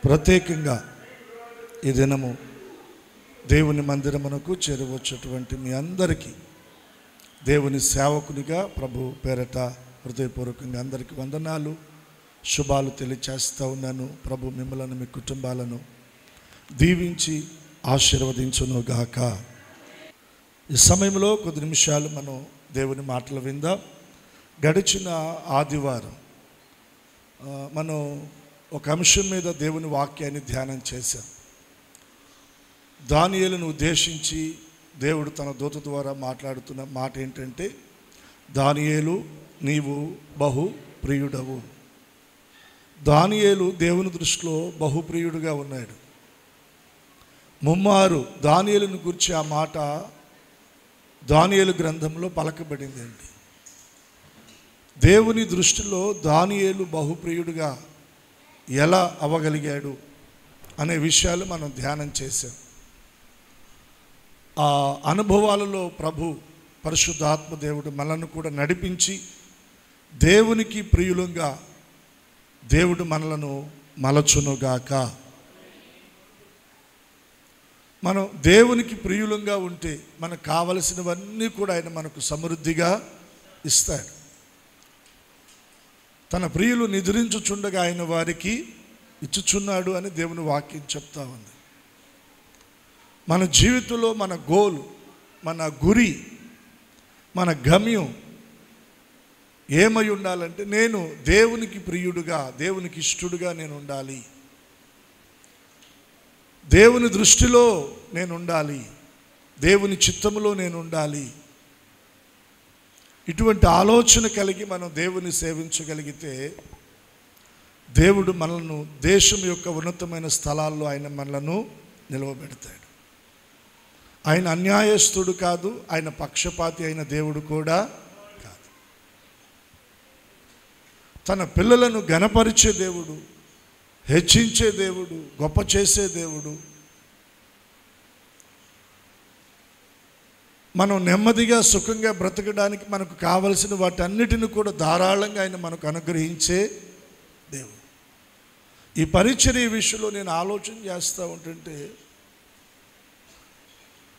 ప్రత్యేకంగా ఈ దినము దేవుని మందిరమునకు చేరవచ్చేటువంటి మీ అందరికీ దేవుని సేవకునిగా ప్రభు పేరట హృదయపూర్వకంగా అందరికీ వందనాలు, శుభాలు తెలియచేస్తూ ఉన్నాను. ప్రభు మిమ్మల్ని మీ కుటుంబాలను దీవించి ఆశీర్వదించునుగాక. ఈ సమయంలో కొద్ది నిమిషాలు మనం దేవుని మాటలు విందాం. గడిచిన ఆదివారం మనం ఒక అంశం మీద దేవుని వాక్యాన్ని ధ్యానం చేశాం. దానియేలును ఉద్దేశించి దేవుడు తన దూత ద్వారా మాట్లాడుతున్న మాట ఏంటంటే, దానియేలు నీవు బహు ప్రియుడవు. దానియేలు దేవుని దృష్టిలో బహుప్రియుడుగా ఉన్నాడు. ముమ్మారు దానియేలును గురించి ఆ మాట దానియేలు గ్రంథంలో పలకబడిందండి. దేవుని దృష్టిలో దానియేలు బహుప్రియుడుగా ఎలా అవ్వగలిగాడు అనే విషయాలు మనం ధ్యానం చేశాం. ఆ అనుభవాలలో ప్రభు పరిశుద్ధాత్మ దేవుడు మనల్ని కూడా నడిపించి దేవునికి ప్రియులుగా దేవుడు మనలను మలచునుగాక. మనం దేవునికి ప్రియులంగా ఉంటే మనకు కావలసినవన్నీ కూడా ఆయన మనకు సమృద్ధిగా ఇస్తాడు. తన ప్రియులు నిద్రించుచుండగా ఆయన వారికి ఇచ్చుచున్నాడు అని దేవుని వాక్యం చెప్తా ఉంది. మన జీవితంలో మన గోల్, మన గురి, మన గమ్యం ఏమై ఉండాలంటే, నేను దేవునికి ప్రియుడుగా, దేవునికి ఇష్టడుగా నేను ఉండాలి, దేవుని దృష్టిలో నేను ఉండాలి, దేవుని చిత్తములో నేను ఉండాలి. ఇటువంటి ఆలోచన కలిగి మనం దేవుని సేవించగలిగితే దేవుడు మనలను దేశం యొక్క ఉన్నతమైన స్థలాల్లో ఆయన మనలను నిలవబెడతాడు. ఆయన అన్యాయస్తుడు కాదు, ఆయన పక్షపాతి అయిన దేవుడు కూడా కాదు. తన పిల్లలను ఘనపరిచే దేవుడు, హెచ్చించే దేవుడు, గొప్ప చేసే దేవుడు. మనం నెమ్మదిగా సుఖంగా బ్రతకడానికి మనకు కావలసిన వాటన్నిటిని కూడా ధారాళంగా ఆయన మనకు అనుగ్రహించే దేవుడు. ఈ పరిచర్య విషయంలో నేను ఆలోచన చేస్తూ ఉంటుంటే,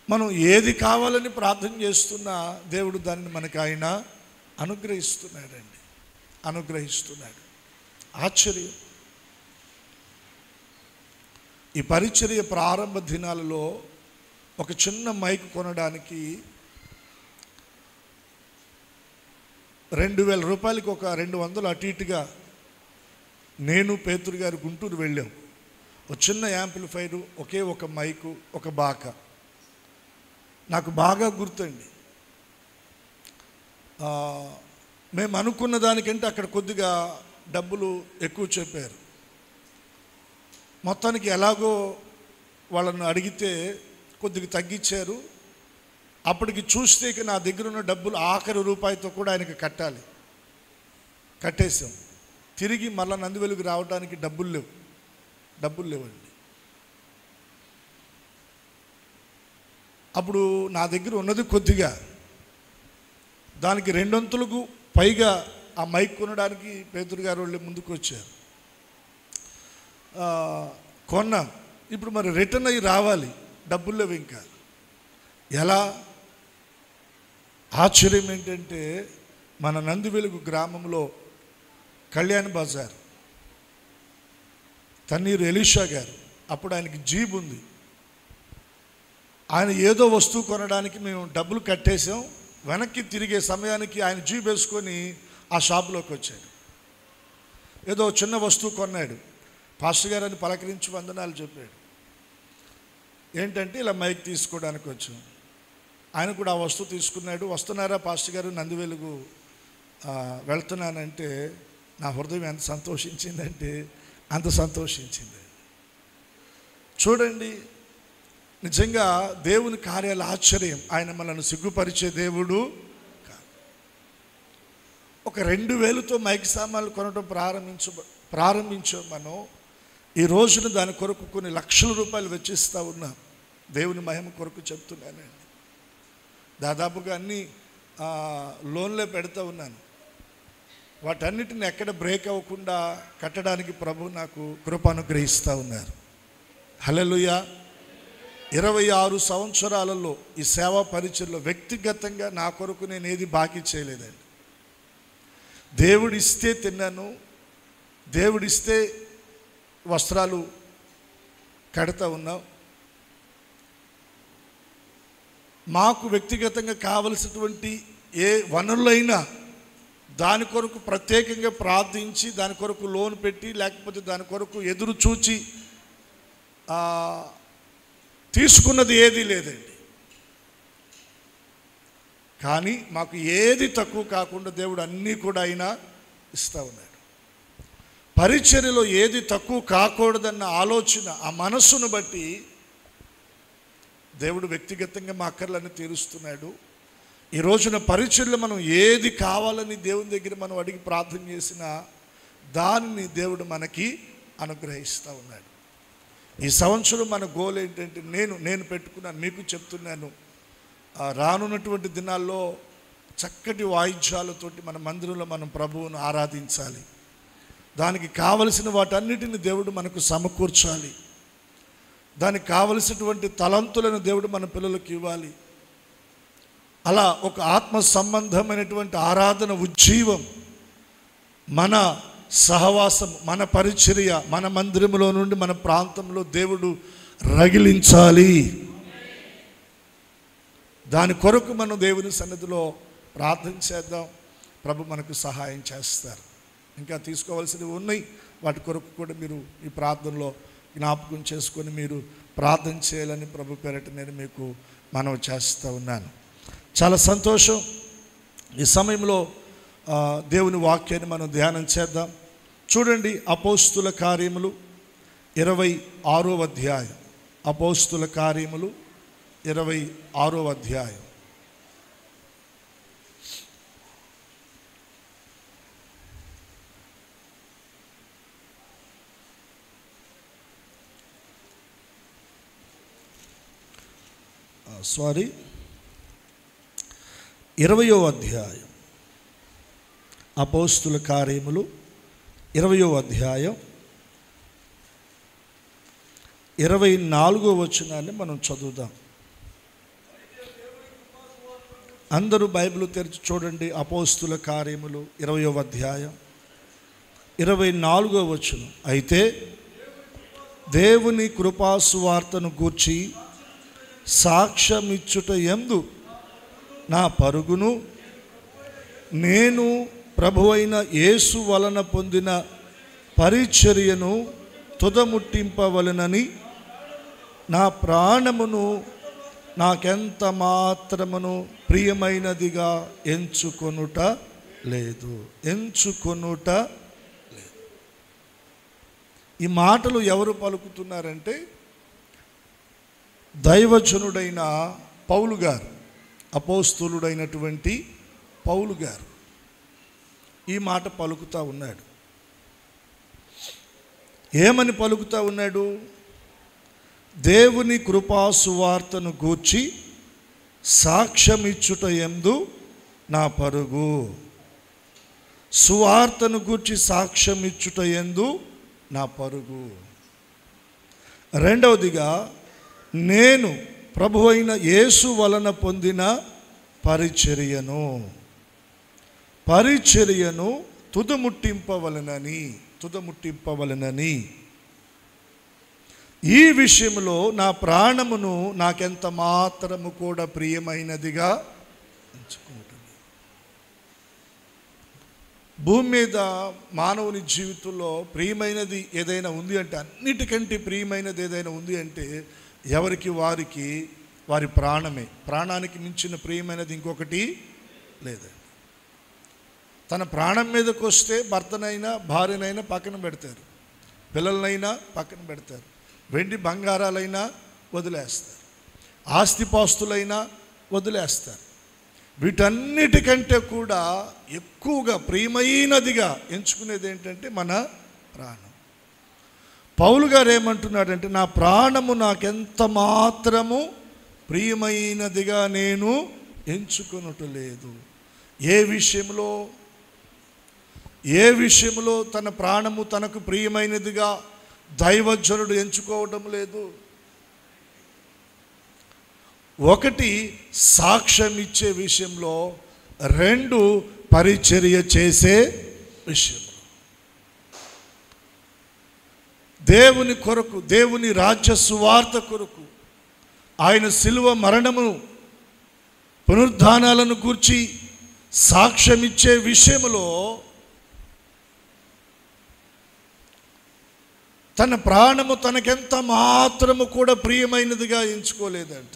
మనం ఏది కావాలని ప్రార్థన చేస్తున్నా దేవుడు దానిని మనకు ఆయన అనుగ్రహిస్తున్నాడు. ఆశ్చర్యం. ఈ పరిచర్య ప్రారంభ దినాలలో ఒక చిన్న మైక్ కొనడానికి 2,000 రూపాయలకి ఒక 200 అటు ఇటుగా నేను పేతురు గారు గుంటూరు వెళ్ళాం. ఒక చిన్న యాంప్లిఫైరు, ఒకే ఒక మైకు, ఒక బాక. నాకు బాగా గుర్తండి. మేము అనుకున్న దానికంటే అక్కడ కొద్దిగా డబ్బులు ఎక్కువ చెప్పారు. మొత్తానికి ఎలాగో వాళ్ళను అడిగితే కొద్దిగా తగ్గించారు. అప్పటికి చూస్తే నా దగ్గర ఉన్న డబ్బులు ఆఖరి రూపాయితో కూడా ఆయనకి కట్టేసాం. తిరిగి మళ్ళీ నందివెలుగు రావడానికి డబ్బులు లేవండి. అప్పుడు నా దగ్గర ఉన్నది కొద్దిగా, దానికి 2 పైగా ఆ మైక్ కొనడానికి పేతురు గారు వాళ్ళు ముందుకు వచ్చారు. కొన్నాం. ఇప్పుడు మరి రిటర్న్ అయ్యి రావాలి, డబ్బులు లేవు. ఇంకా ఎలా? ఆశ్చర్యం ఏంటంటే, మన నందివెలుగు గ్రామంలో కళ్యాణ్ బజార్ తన్నీరు ఎలీషా గారు, అప్పుడు ఆయనకి జీబ్ ఉంది. ఆయన ఏదో వస్తువు కొనడానికి మేము డబ్బులు కట్టేసాం. వెనక్కి తిరిగే సమయానికి ఆయన జీబ్ వేసుకొని ఆ షాపులోకి వచ్చాడు. ఏదో చిన్న వస్తువు కొన్నాడు. పాస్టర్ గారు అని పలకరించి వందనాలు చెప్పాడు. ఏంటంటే, ఇలా మైక్ తీసుకోవడానికి వచ్చాం. ఆయన కూడా ఆ వస్తువు తీసుకున్నాడు. వస్తున్నారా పాస్టర్ గారు, నందివెలుగు వెళ్తున్నానంటే నా హృదయం ఎంత సంతోషించిందంటే అంత సంతోషించింది. చూడండి, నిజంగా దేవుని కార్యాల ఆశ్చర్యం. ఆయన మనల్ని సిగ్గుపరిచే దేవుడు కాదు. ఒక 2,000తో మైక్ సామాన్లు కొనడం ప్రారంభించాం మనం. ఈ రోజున దాని కొరకు కొన్ని లక్షల రూపాయలు వెచ్చిస్తూ ఉన్నాం. దేవుని మహిమ కొరకు చెప్తున్నానండి. దాదాపుగా అన్ని లోన్లే పెడతా ఉన్నాను. వాటన్నిటిని ఎక్కడ బ్రేక్ అవ్వకుండా కట్టడానికి ప్రభు నాకు కృప అనుగ్రహిస్తూ ఉన్నారు. హల్లెలూయా. 26 సంవత్సరాలలో ఈ సేవా పరిచర్లో వ్యక్తిగతంగా నా కొరకు నేను ఏది బాకీ చేయలేదండి. దేవుడిస్తే తిన్నాను, దేవుడిస్తే వస్త్రాలు కడతా ఉన్నాం. మాకు వ్యక్తిగతంగా కావలసినటువంటి ఏ వనరులైనా దాని కొరకు ప్రత్యేకంగా ప్రార్థించి దాని కొరకు లోన్ పెట్టి లేకపోతే దాని కొరకు ఎదురు చూచి తీసుకున్నది ఏదీ లేదండి. కానీ మాకు ఏది తక్కువ కాకుండా దేవుడు అన్నీ కూడా అయినా ఇస్తూ ఉన్నాడు. పరిచర్యలో ఏది తక్కువ కాకూడదన్న ఆలోచన, ఆ మనస్సును బట్టి దేవుడు వ్యక్తిగతంగా మా అక్కర్లను తీరుస్తున్నాడు. ఈ రోజున పరిచర్యలో మనం ఏది కావాలని దేవుని దగ్గర మనం అడిగి ప్రార్థన చేసినా దానిని దేవుడు మనకి అనుగ్రహిస్తూ ఉన్నాడు. ఈ సంవత్సరం మన గోల్ ఏంటంటే నేను పెట్టుకున్నాను, మీకు చెప్తున్నాను, రానున్నటువంటి దినాల్లో చక్కటి వాయిద్యాలతోటి మన మందిరంలో మనం ప్రభువును ఆరాధించాలి. దానికి కావలసిన వాటన్నిటిని దేవుడు మనకు సమకూర్చాలి. దానికి కావలసినటువంటి తలంతులను దేవుడు మన పిల్లలకు ఇవ్వాలి. అలా ఒక ఆత్మ సంబంధమైనటువంటి ఆరాధన ఉజ్జీవం, మన సహవాసం, మన పరిచర్య మన మందిరంలో నుండి మన ప్రాంతంలో దేవుడు రగిలించాలి. దాని కొరకు మనం దేవుని సన్నిధిలో ప్రార్థన చేద్దాం. ప్రభు మనకు సహాయం చేస్తారు. ఇంకా తీసుకోవాల్సినవి ఉన్నాయి, వాటి కొరకు కూడా మీరు ఈ ప్రార్థనలో జ్ఞాపకం చేసుకొని మీరు ప్రార్థన చేయాలని ప్రభు పేరట నేను మీకు మనవి చేస్తూ ఉన్నాను. చాలా సంతోషం. ఈ సమయంలో దేవుని వాక్యాన్ని మనం ధ్యానం చేద్దాం. చూడండి, అపోస్తుల కార్యములు 26వ అధ్యాయం. అపోస్తుల కార్యములు 26వ అధ్యాయం. సారీ 20వ అధ్యాయం. అపోస్తుల కార్యములు 20వ అధ్యాయం 24వ వచనాన్ని మనం చదువుదాం. అందరూ బైబిల్ తెరిచి చూడండి. అపోస్తుల కార్యములు 20వ అధ్యాయం 24వ వచనం. అయితే దేవుని కృపా సువార్తను గూర్చి సాక్ష్యమిచ్చుట యందు నా పరుగును నేను ప్రభువైన యేసు వలన పొందిన పరిచర్యను తుదముట్టింపవలెనని నా ప్రాణమును నాకెంత మాత్రమును ప్రియమైనదిగా ఎంచుకొనుట లేదు. ఈ మాటలు ఎవరు పలుకుతున్నారంటే దైవజనుడైన పౌలు గారు, అపోస్తులుడైనటువంటి పౌలు గారు ఈ మాట పలుకుతూ ఉన్నాడు. ఏమని పలుకుతూ ఉన్నాడు? దేవుని కృపా సువార్తను గూర్చి సాక్ష్యమిచ్చుట యందు నా పరుగు. సువార్తను గూర్చి సాక్ష్యమిచ్చుట యందు నా పరుగు. రెండవదిగా, నేను ప్రభువైన యేసు వలన పొందిన పరిచర్యను తుదముట్టింపవలెనని ఈ విషయంలో నా ప్రాణమును నాకెంత మాత్రము కూడా ప్రియమైనదిగా ఎంచుకుంటుంది. భూమి మీద మానవుని జీవితంలో ప్రియమైనది ఏదైనా ఉంది అంటే, అన్నిటికంటే ప్రియమైనది ఏదైనా ఉంది అంటే ఎవరికి వారికి వారి ప్రాణమే. ప్రాణానికి మించిన ప్రియమైనది ఇంకొకటి లేదండి. తన ప్రాణం మీదకి వస్తే భర్తనైనా భార్యనైనా పక్కన పెడతారు, పిల్లలనైనా పక్కన పెడతారు, వెండి బంగారాలైనా వదిలేస్తారు, ఆస్తిపాస్తులైనా వదిలేస్తారు. వీటన్నిటికంటే కూడా ఎక్కువగా ప్రియమైనదిగా ఎంచుకునేది ఏంటంటే మన ప్రాణం. పౌలు గారు ఏమంటున్నాడంటే, నా ప్రాణము నాకెంత మాత్రము ప్రియమైనదిగా నేను ఎంచుకొనుట లేదు. ఏ విషయంలో? ఏ విషయంలో తన ప్రాణము తనకు ప్రియమైనదిగా దైవజనుడు ఎంచుకోవడం లేదు. ఒకటి సాక్ష్యం ఇచ్చే విషయంలో, రెండు పరిచర్య చేసే విషయంలో. దేవుని కొరకు, దేవుని రాజ్య సువార్త కొరకు, ఆయన శిలువ మరణమును పునరుద్ధానాలను గూర్చి సాక్ష్యం ఇచ్చే విషయంలో తన ప్రాణము తనకెంత మాత్రము కూడా ప్రియమైనదిగా ఎంచుకోలేదంట.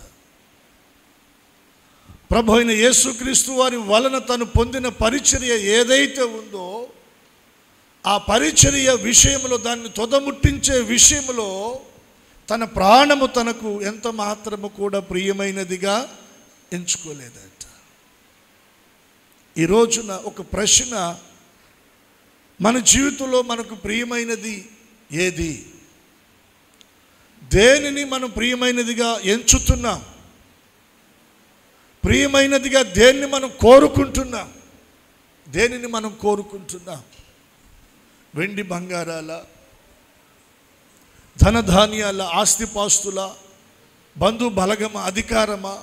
ప్రభు అయిన యేసుక్రీస్తు వారి వలన తను పొందిన పరిచర్య ఏదైతే ఉందో ఆ పరిచర్య విషయంలో, దాన్ని తొదముట్టించే విషయంలో తన ప్రాణము తనకు ఎంత మాత్రము కూడా ప్రియమైనదిగా ఎంచుకోలేదంట. ఈ రోజున ఒక ప్రశ్న, మన జీవితంలో మనకు ప్రియమైనది ఏది? దేనిని మనం ప్రియమైనదిగా ఎంచుతున్నాం? ప్రియమైనదిగా దేన్ని మనం కోరుకుంటున్నాం? దేనిని మనం కోరుకుంటున్నాం? వెండి బంగారాల, ధనధాన్యాల, ఆస్తిపాస్తుల, బంధు బలగమ, అధికారమా,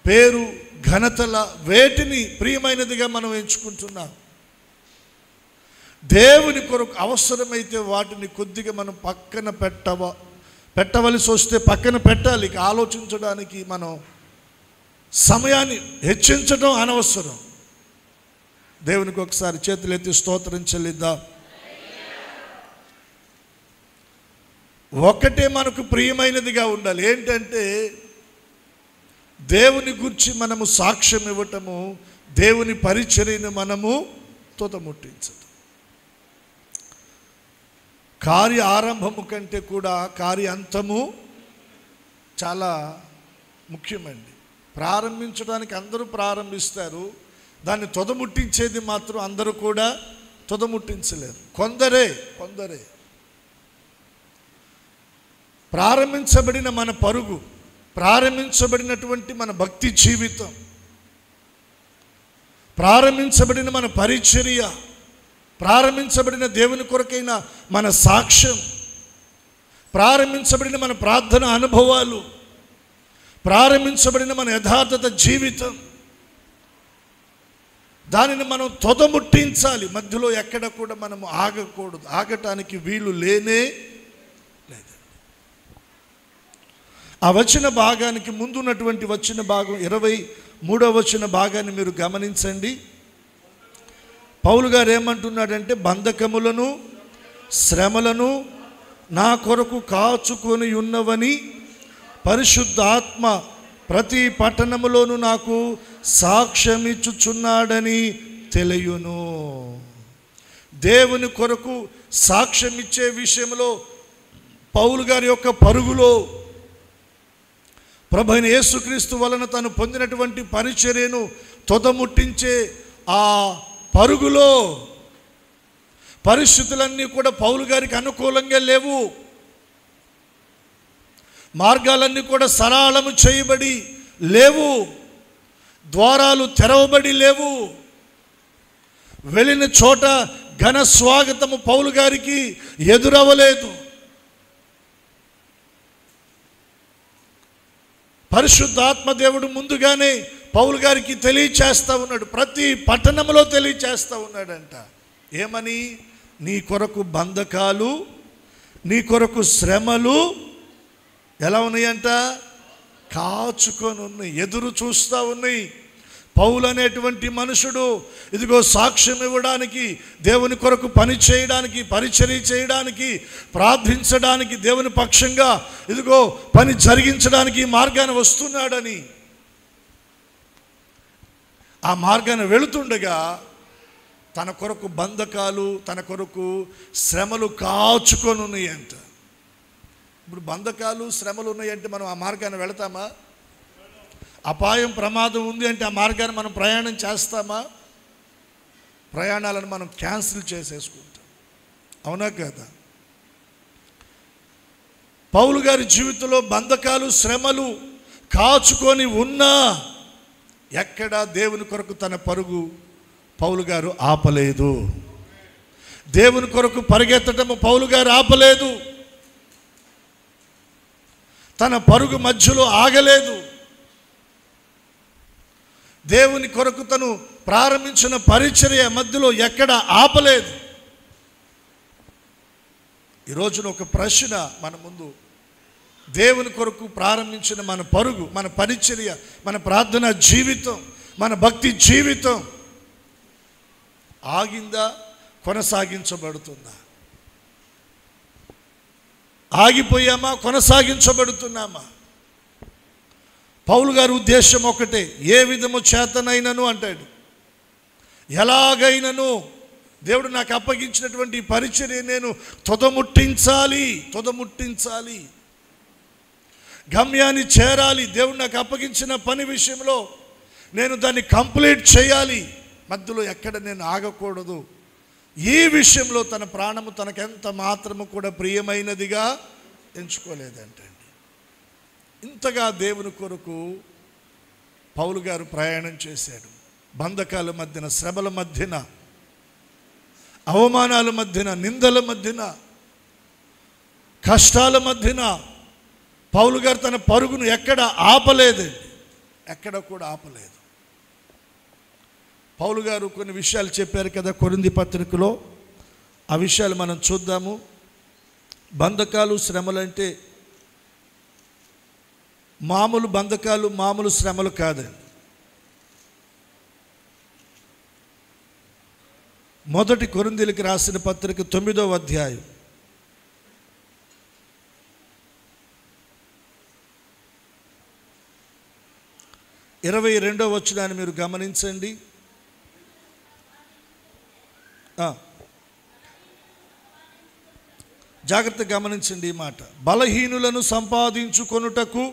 పేరు, ఘనతల, వేటిని ప్రియమైనదిగా మనం ఎంచుకుంటున్నాం? దేవుని కొరకు అవసరమైతే వాటిని కొద్దిగా మనం పక్కన పెట్టవలసి వస్తే పక్కన పెట్టాలి. ఆలోచించడానికి మనం సమయాన్ని హెచ్చించడం అనవసరం. దేవునికి ఒకసారి చేతులెత్తి స్తోత్రం చెల్లిద్దాం. ఒకటే మనకు ప్రియమైనదిగా ఉండాలి. ఏంటంటే దేవుని గురించి మనము సాక్ష్యం ఇవ్వటము, దేవుని పరిచర్యను మనము తుదముట్టించటం. కార్య ఆరంభము కంటే కూడా కార్య అంతము చాలా ముఖ్యమండి. ప్రారంభించడానికి అందరూ ప్రారంభిస్తారు, దాన్ని తుదముట్టించేది మాత్రం అందరూ కూడా తుదముట్టించలేరు. కొందరే ప్రారంభించబడిన మన పరుగు, ప్రారంభించబడినటువంటి మన భక్తి జీవితం, ప్రారంభించబడిన మన పరిచర్య, ప్రారంభించబడిన దేవుని కొరకైన మన సాక్ష్యం, ప్రారంభించబడిన మన ప్రార్థన అనుభవాలు, ప్రారంభించబడిన మన యథార్థత జీవితం, దానిని మనం తొదముట్టించాలి. మధ్యలో ఎక్కడ కూడా మనం ఆగకూడదు. ఆగటానికి వీలు లేనే లేదు. ఆ వచన భాగానికి ముందున్నటువంటి వచన భాగం 23వ వచన భాగాన్ని మీరు గమనించండి. పౌలు గారు ఏమంటున్నాడంటే, బంధకములను శ్రమలను నా కొరకు కాచుకొని ఉన్నవని పరిశుద్ధాత్మ ప్రతి పట్టణములోనూ నాకు సాక్ష్యమిచ్చుచున్నాడని తెలియను. దేవుని కొరకు సాక్ష్యం ఇచ్చే విషయంలో పౌలు గారి యొక్క పరుగులో, ప్రభు అయిన యేసుక్రీస్తు వలన తను పొందినటువంటి పరిచర్యను తొదముట్టించే ఆ పరుగులో పరిస్థితులన్నీ కూడా పౌలు గారికి అనుకూలంగా లేవు. మార్గాలన్నీ కూడా సరళము చేయబడి లేవు, ద్వారాలు తెరవబడి లేవు. వెళ్ళిన చోట ఘన స్వాగతము పౌలు గారికి ఎదురవ్వలేదు. పరిశుద్ధాత్మ దేవుడు ముందుగానే పౌలు గారికి తెలియచేస్తూ ఉన్నాడు, ప్రతి పట్టణంలో తెలియచేస్తూ ఉన్నాడంట. ఏమని? నీ కొరకు బంధకాలు, నీ కొరకు శ్రమలు ఎలా ఉన్నాయంట? కాచుకొని ఉన్నాయి, ఎదురు చూస్తూ ఉన్నాయి. పౌలు అనేటువంటి మనుషుడు ఇదిగో సాక్ష్యం ఇవ్వడానికి, దేవుని కొరకు పని చేయడానికి, పరిచర్య చేయడానికి, ప్రార్థించడానికి, దేవుని పక్షంగా ఇదిగో పని జరిగించడానికి ఈ మార్గాన్ని వస్తున్నాడని, ఆ మార్గాన్ని వెళుతుండగా తన కొరకు బంధకాలు, తన కొరకు శ్రమలు కాచుకొని ఉన్నాయంట. ఇప్పుడు బంధకాలు, శ్రమలు ఉన్నాయంటే మనం ఆ మార్గాన్ని వెళతామా? అపాయం, ప్రమాదం ఉంది అంటే ఆ మార్గాన్ని మనం ప్రయాణం చేస్తామా? ప్రయాణాలను మనం క్యాన్సిల్ చేసేసుకుంటాం. అవునా కదా? పౌలు గారి జీవితంలో బంధకాలు, శ్రమలు కాచుకొని ఉన్నా ఎక్కడా దేవుని కొరకు తన పరుగు పౌలు గారు ఆపలేదు. దేవుని కొరకు పరిగెత్తటము పౌలు గారు ఆపలేదు. తన పరుగు మధ్యలో ఆగలేదు. దేవుని కొరకు తను ప్రారంభించిన పరిచర్య మధ్యలో ఎక్కడ ఆపలేదు. ఈరోజున ఒక ప్రశ్న మన ముందు, దేవుని కొరకు ప్రారంభించిన మన పరుగు, మన పరిచర్య, మన ప్రార్థన జీవితం, మన భక్తి జీవితం ఆగిందా, కొనసాగించబడుతుందా? ఆగిపోయామా, కొనసాగించబడుతున్నామా? పౌలు గారి ఉద్దేశం ఒకటే, ఏ విధము చేతనైనను అంటాడు, ఎలాగైనను దేవుడు నాకు అప్పగించినటువంటి పరిచర్య నేను తుదముట్టించాలి, గమ్యాన్ని చేరాలి. దేవుడు నాకు అప్పగించిన పని విషయంలో నేను దాన్ని కంప్లీట్ చేయాలి, మధ్యలో ఎక్కడ నేను ఆగకూడదు. ఈ విషయంలో తన ప్రాణము తనకెంత మాత్రము కూడా ప్రియమైనదిగా ఎంచుకోలేదంటండి. ఇంతగా దేవుని కొరకు పౌలు గారు ప్రయాణం చేశాడు. బంధకాల మధ్యన, శ్రమల మధ్యన, అవమానాల మధ్యన, నిందల మధ్యన, కష్టాల మధ్యన పౌలు గారు తన పరుగును ఎక్కడ ఆపలేదండి, ఎక్కడ కూడా ఆపలేదు. పౌలు గారు కొన్ని విషయాలు చెప్పారు కదా కొరింథీ పత్రికలో, ఆ విషయాలు మనం చూద్దాము. బంధకాలు, శ్రమలు అంటే మామూలు బంధకాలు, మామూలు శ్రమలు కాదండి. మొదటి కొరింథీయులకు రాసిన పత్రిక 9వ అధ్యాయం 22వ వచనాన్ని మీరు గమనించండి. జాగ్రత్త గమనించండి ఈ మాట. బలహీనులను సంపాదించుకొనుటకు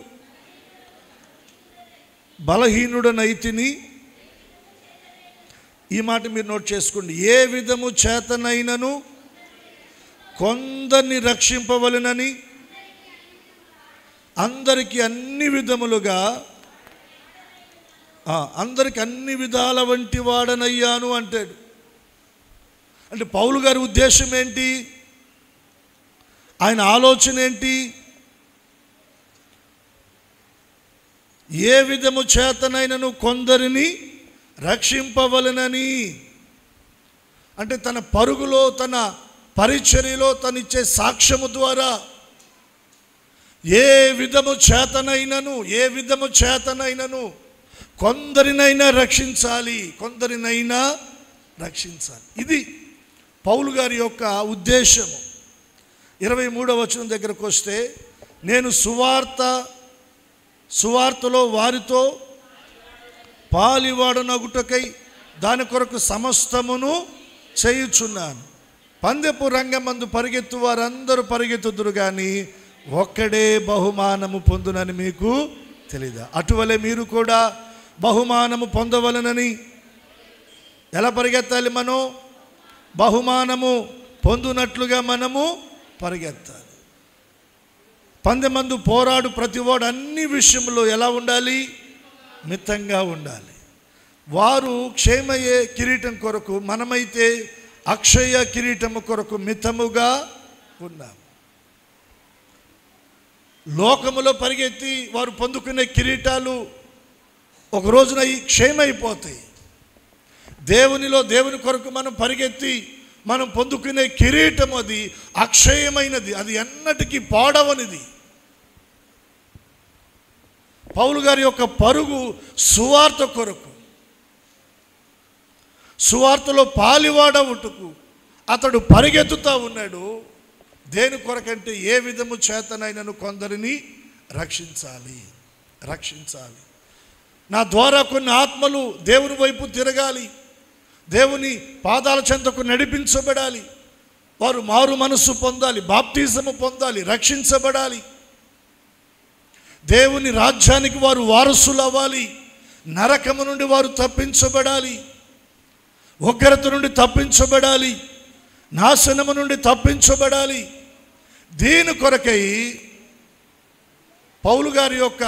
బలహీనుడనైతిని. ఈ మాట మీరు నోట్ చేసుకోండి. ఏ విధము చేతనైనను కొందరిని రక్షింపవలెనని అందరికీ అన్ని విధములుగా, అందరికి అన్ని విధాల వంటి వాడనయ్యాను అంటాడు. అంటే పౌలు గారి ఉద్దేశం ఏంటి, ఆయన ఆలోచన ఏంటి? ఏ విధము చేతనైనను కొందరిని రక్షింపవలెనని. అంటే తన పరుగులో, తన పరిచర్యలో తనిచ్చే సాక్ష్యము ద్వారా ఏ విధము చేతనైనను కొందరినైనా రక్షించాలి. ఇది పౌలు గారి యొక్క ఉద్దేశము. 23వ వచనం దగ్గరకు వస్తే, నేను సువార్తలో వారితో పాలివాడనగుటకై దాని కొరకు సమస్తమును చేయుచున్నాను. పందెపు రంగమందు పరిగెత్తు వారందరూ పరిగెత్తుదురు కానీ ఒక్కడే బహుమానము పొందునని మీకు తెలీదా? అటువలే మీరు కూడా బహుమానము పొందవలనని. ఎలా పరిగెత్తాలి? మనం బహుమానము పొందునట్లుగా మనము పరిగెత్తాలి. పందెమందు పోరాడు ప్రతివాడు అన్ని విషయంలో ఎలా ఉండాలి? మితంగా ఉండాలి. వారు క్షేమయ్యే కిరీటం కొరకు, మనమైతే అక్షయ కిరీటము కొరకు మితముగా ఉన్నాం. లోకములో పరిగెత్తి వారు పొందుకునే కిరీటాలు ఒక రోజున క్షేమైపోతాయి. దేవుని కొరకు మనం పరిగెత్తి మనం పొందుకునే కిరీటం అది అక్షయమైనది, అది ఎన్నటికీ పాడవనిది. పౌలు గారి యొక్క పరుగు సువార్త కొరకు, సువార్తలో పాలివాడవుటకు అతడు పరిగెత్తుతూ ఉన్నాడు. దేని కొరకంటే ఏ విధము చేతనైనను కొందరిని రక్షించాలి. నా ద్వారా కొన్ని ఆత్మలు దేవుని వైపు తిరగాలి, దేవుని పాదాల చెంతకు నడిపించబడాలి, వారు మారు మనస్సు పొందాలి, బాప్తిజము పొందాలి, రక్షించబడాలి, దేవుని రాజ్యానికి వారు వారసులు అవ్వాలి, నరకము నుండి వారు తప్పించబడాలి, ఉగ్రత నుండి తప్పించబడాలి, నాశనము నుండి తప్పించబడాలి. దీని కొరకై పౌలు గారి యొక్క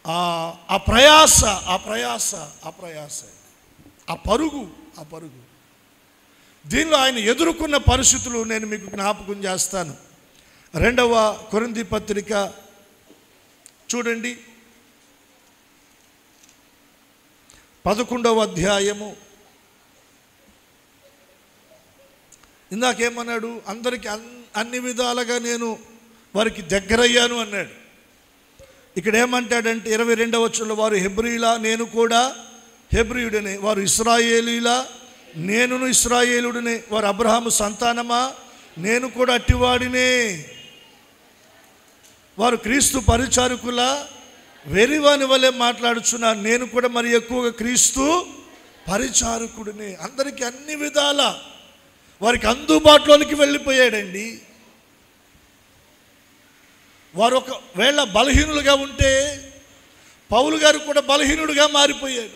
ఆ ప్రయాస, ఆ పరుగు దీనిలో ఆయన ఎదుర్కొన్న పరిస్థితులు నేను మీకు జ్ఞాపకం చేస్తాను. 2వ కొరింథీ పత్రిక చూడండి, 11వ అధ్యాయము. ఇందాకేమన్నాడు? అందరికీ అన్ని విధాలుగా నేను వారికి దగ్గరయ్యాను అన్నాడు. ఇక్కడ ఏమంటాడంటే 22వ వచనంలో, వారు హెబ్రీలా నేను కూడా హెబ్రీయుడనే, వారు ఇశ్రాయేలీలా నేనును ఇశ్రాయేలుడినే, వారు అబ్రహాము సంతానమా నేను కూడా అట్టివాడినే, వారు క్రీస్తు పరిచారకుల వెరివాని వలె మాట్లాడుచున్నారు, నేను కూడా మరి ఎక్కువగా క్రీస్తు పరిచారకుడినే. అందరికీ అన్ని విధాల వారికి అందుబాటులోనికి వెళ్ళిపోయాడండి. వారు ఒకవేళ బలహీనులుగా ఉంటే పౌలు గారు కూడా బలహీనుడుగా మారిపోయాడు.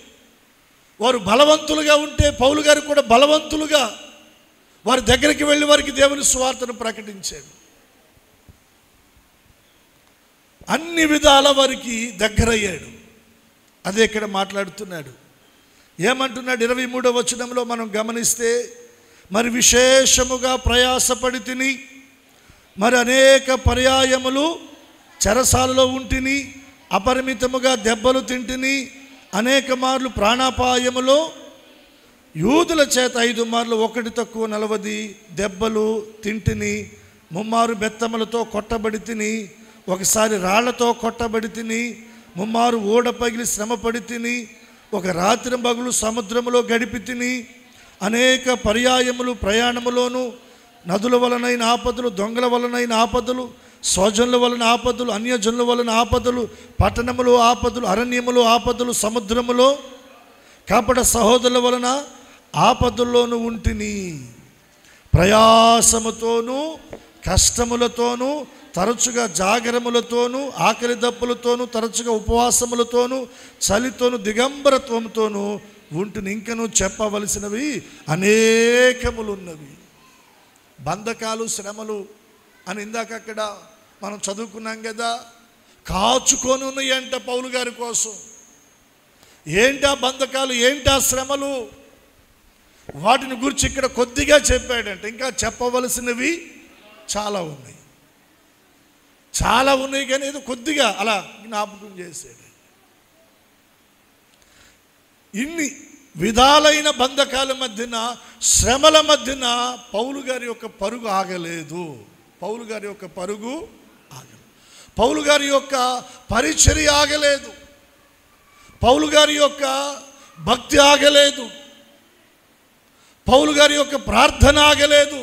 వారు బలవంతులుగా ఉంటే పౌలు గారు కూడా బలవంతులుగా వారి దగ్గరికి వెళ్ళి వారికి దేవుని సువార్తను ప్రకటించాడు. అన్ని విధాల వారికి దగ్గరయ్యాడు. అదే ఇక్కడ మాట్లాడుతున్నాడు. ఏమంటున్నాడు? 23వ వచనంలో మనం గమనిస్తే, మరి విశేషముగా ప్రయాసపడి తిని, మరి అనేక పర్యాయములు చెరసాలలో ఉంటిని, అపరిమితముగా దెబ్బలు తింటిని, అనేక మార్లు ప్రాణాపాయములో యూదుల చేత 5 మార్లు 1 తక్కువ 40 దెబ్బలు తింటిని, 3 మారు బెత్తములతో కొట్టబడి తిని, ఒకసారి రాళ్లతో కొట్టబడి తిని, 3 మారు ఓడ పగిలి శ్రమపడి తిని, ఒక రాత్రి పగలు సముద్రములో గడిపి తిని, అనేక పర్యాయములు ప్రయాణములోను నదుల వలనైన ఆపదలు, దొంగల వలనైన ఆపదలు, స్వజనుల వలన ఆపదలు, అన్యజనుల వలన ఆపదలు, పట్టణములో ఆపదలు, అరణ్యములో ఆపదలు, సముద్రములో కపట సహోదరుల వలన ఆపదల్లోనూ ఉంటిని. ప్రయాసముతోనూ కష్టములతోనూ తరచుగా జాగరములతోనూ ఆకలి దప్పులతోనూ తరచుగా ఉపవాసములతోనూ చలితోనూ దిగంబరత్వంతోనూ ఉంటుని. ఇంకనూ చెప్పవలసినవి అనేకములున్నవి. బంధకాలు, శ్రమలు అని ఇందాక అక్కడ మనం చదువుకున్నాం కదా. కాచుకొని ఉన్నాయంట పౌలు గారి కోసం. ఏంటా బంధకాలు, ఏంటా శ్రమలు, వాటిని గురించి ఇక్కడ కొద్దిగా చెప్పాడంట. ఇంకా చెప్పవలసినవి చాలా ఉన్నాయి, చాలా ఉన్నాయి, కానీ ఏదో కొద్దిగా అలా జ్ఞాపకం చేశాడు. ఇన్ని విధాలైన బంధకాల మధ్యన, శ్రమల మధ్యన పౌలు గారి యొక్క పరుగు ఆగలేదు. పౌలు గారి యొక్క పరుగు ఆగలేదు. పౌలు గారి యొక్క పరిచర్య ఆగలేదు. పౌలు గారి యొక్క భక్తి ఆగలేదు. పౌలు గారి యొక్క ప్రార్థన ఆగలేదు.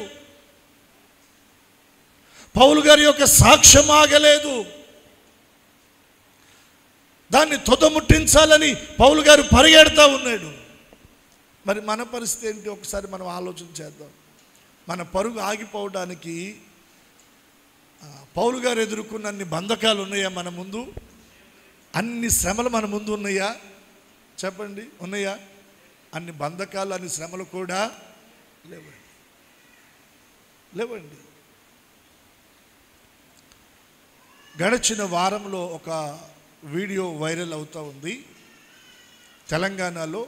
పౌలు గారి యొక్క సాక్ష్యం ఆగలేదు. దాన్ని తుదముట్టించాలని పౌలు గారు పరిగెడతా ఉన్నాడు. మరి మన పరిస్థితి ఏంటి? ఒకసారి మనం ఆలోచన చేద్దాం. మన పరుగు ఆగిపోవడానికి పౌలు గారు ఎదుర్కొన్న అన్ని బంధకాలు ఉన్నాయా మన ముందు? అన్ని శ్రమలు మన ముందు ఉన్నాయా? చెప్పండి, ఉన్నాయా? అన్ని బంధకాలు, అన్ని శ్రమలు కూడా లేవండి. గడిచిన వారంలో ఒక వీడియో వైరల్ అవుతూ ఉంది. తెలంగాణలో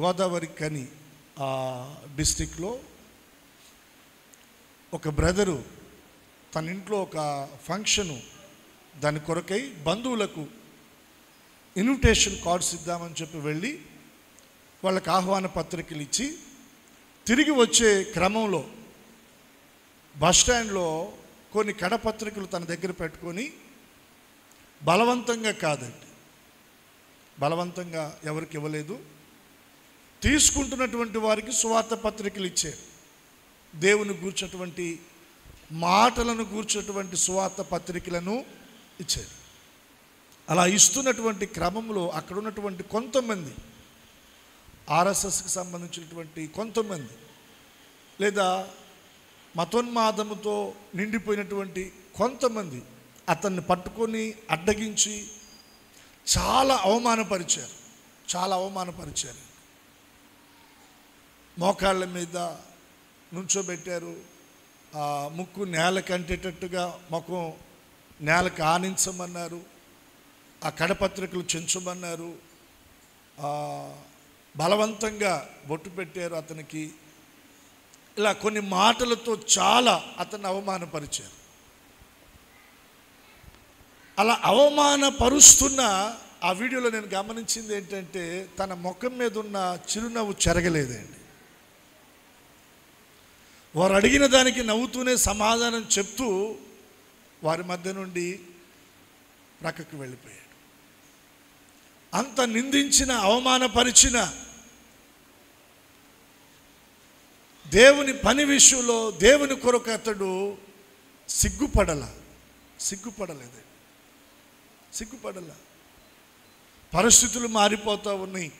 గోదావరి కని డిస్టిక్లో ఒక బ్రదరు తన ఇంట్లో ఒక ఫంక్షను, దాని కొరకై బంధువులకు ఇన్విటేషన్ కార్డ్స్ ఇద్దామని చెప్పి వెళ్ళి వాళ్ళకి ఆహ్వాన పత్రికలు ఇచ్చి తిరిగి వచ్చే క్రమంలో బస్టాండ్లో కొన్ని కడపత్రికలు తన దగ్గర పెట్టుకొని బలవంతంగా కాదండి, బలవంతంగా ఎవరికి ఇవ్వలేదు, తీసుకుంటున్నటువంటి వారికి సువార్త పత్రికలు ఇచ్చారు. దేవుని గూర్చినటువంటి మాటలను గూర్చినటువంటి సువార్త పత్రికలను ఇచ్చారు. అలా ఇస్తున్నటువంటి క్రమంలో అక్కడ ఉన్నటువంటి కొంతమంది ఆర్ఎస్ఎస్కి సంబంధించినటువంటి కొంతమంది, లేదా మతోన్మాదముతో నిండిపోయినటువంటి కొంతమంది అతన్ని పట్టుకొని అడ్డగించి చాలా అవమానపరిచారు. మోకాళ్ళ మీద నుంచోబెట్టారు. ముక్కు నేలకు అంటేటట్టుగా ముఖం నేలకు ఆనించమన్నారు. ఆ కడపత్రికలు చెంచమన్నారు. బలవంతంగా బొట్టు పెట్టారు అతనికి. ఇలా కొన్ని మాటలతో చాలా అతన్ని అవమానపరిచారు. అలా అవమానపరుస్తున్న ఆ వీడియోలో నేను గమనించింది ఏంటంటే, తన ముఖం మీద ఉన్న చిరునవ్వు చెరగలేదండి. వారు అడిగిన దానికి నవ్వుతూనే సమాధానం చెప్తూ వారి మధ్య నుండి ప్రక్కకు వెళ్ళిపోయాడు. అంత నిందించిన, అవమానపరిచిన దేవుని పని విషయంలో దేవుని కొరకు అతడు సిగ్గుపడలేదు. పరిస్థితులు మారిపోతూ ఉన్నాయి.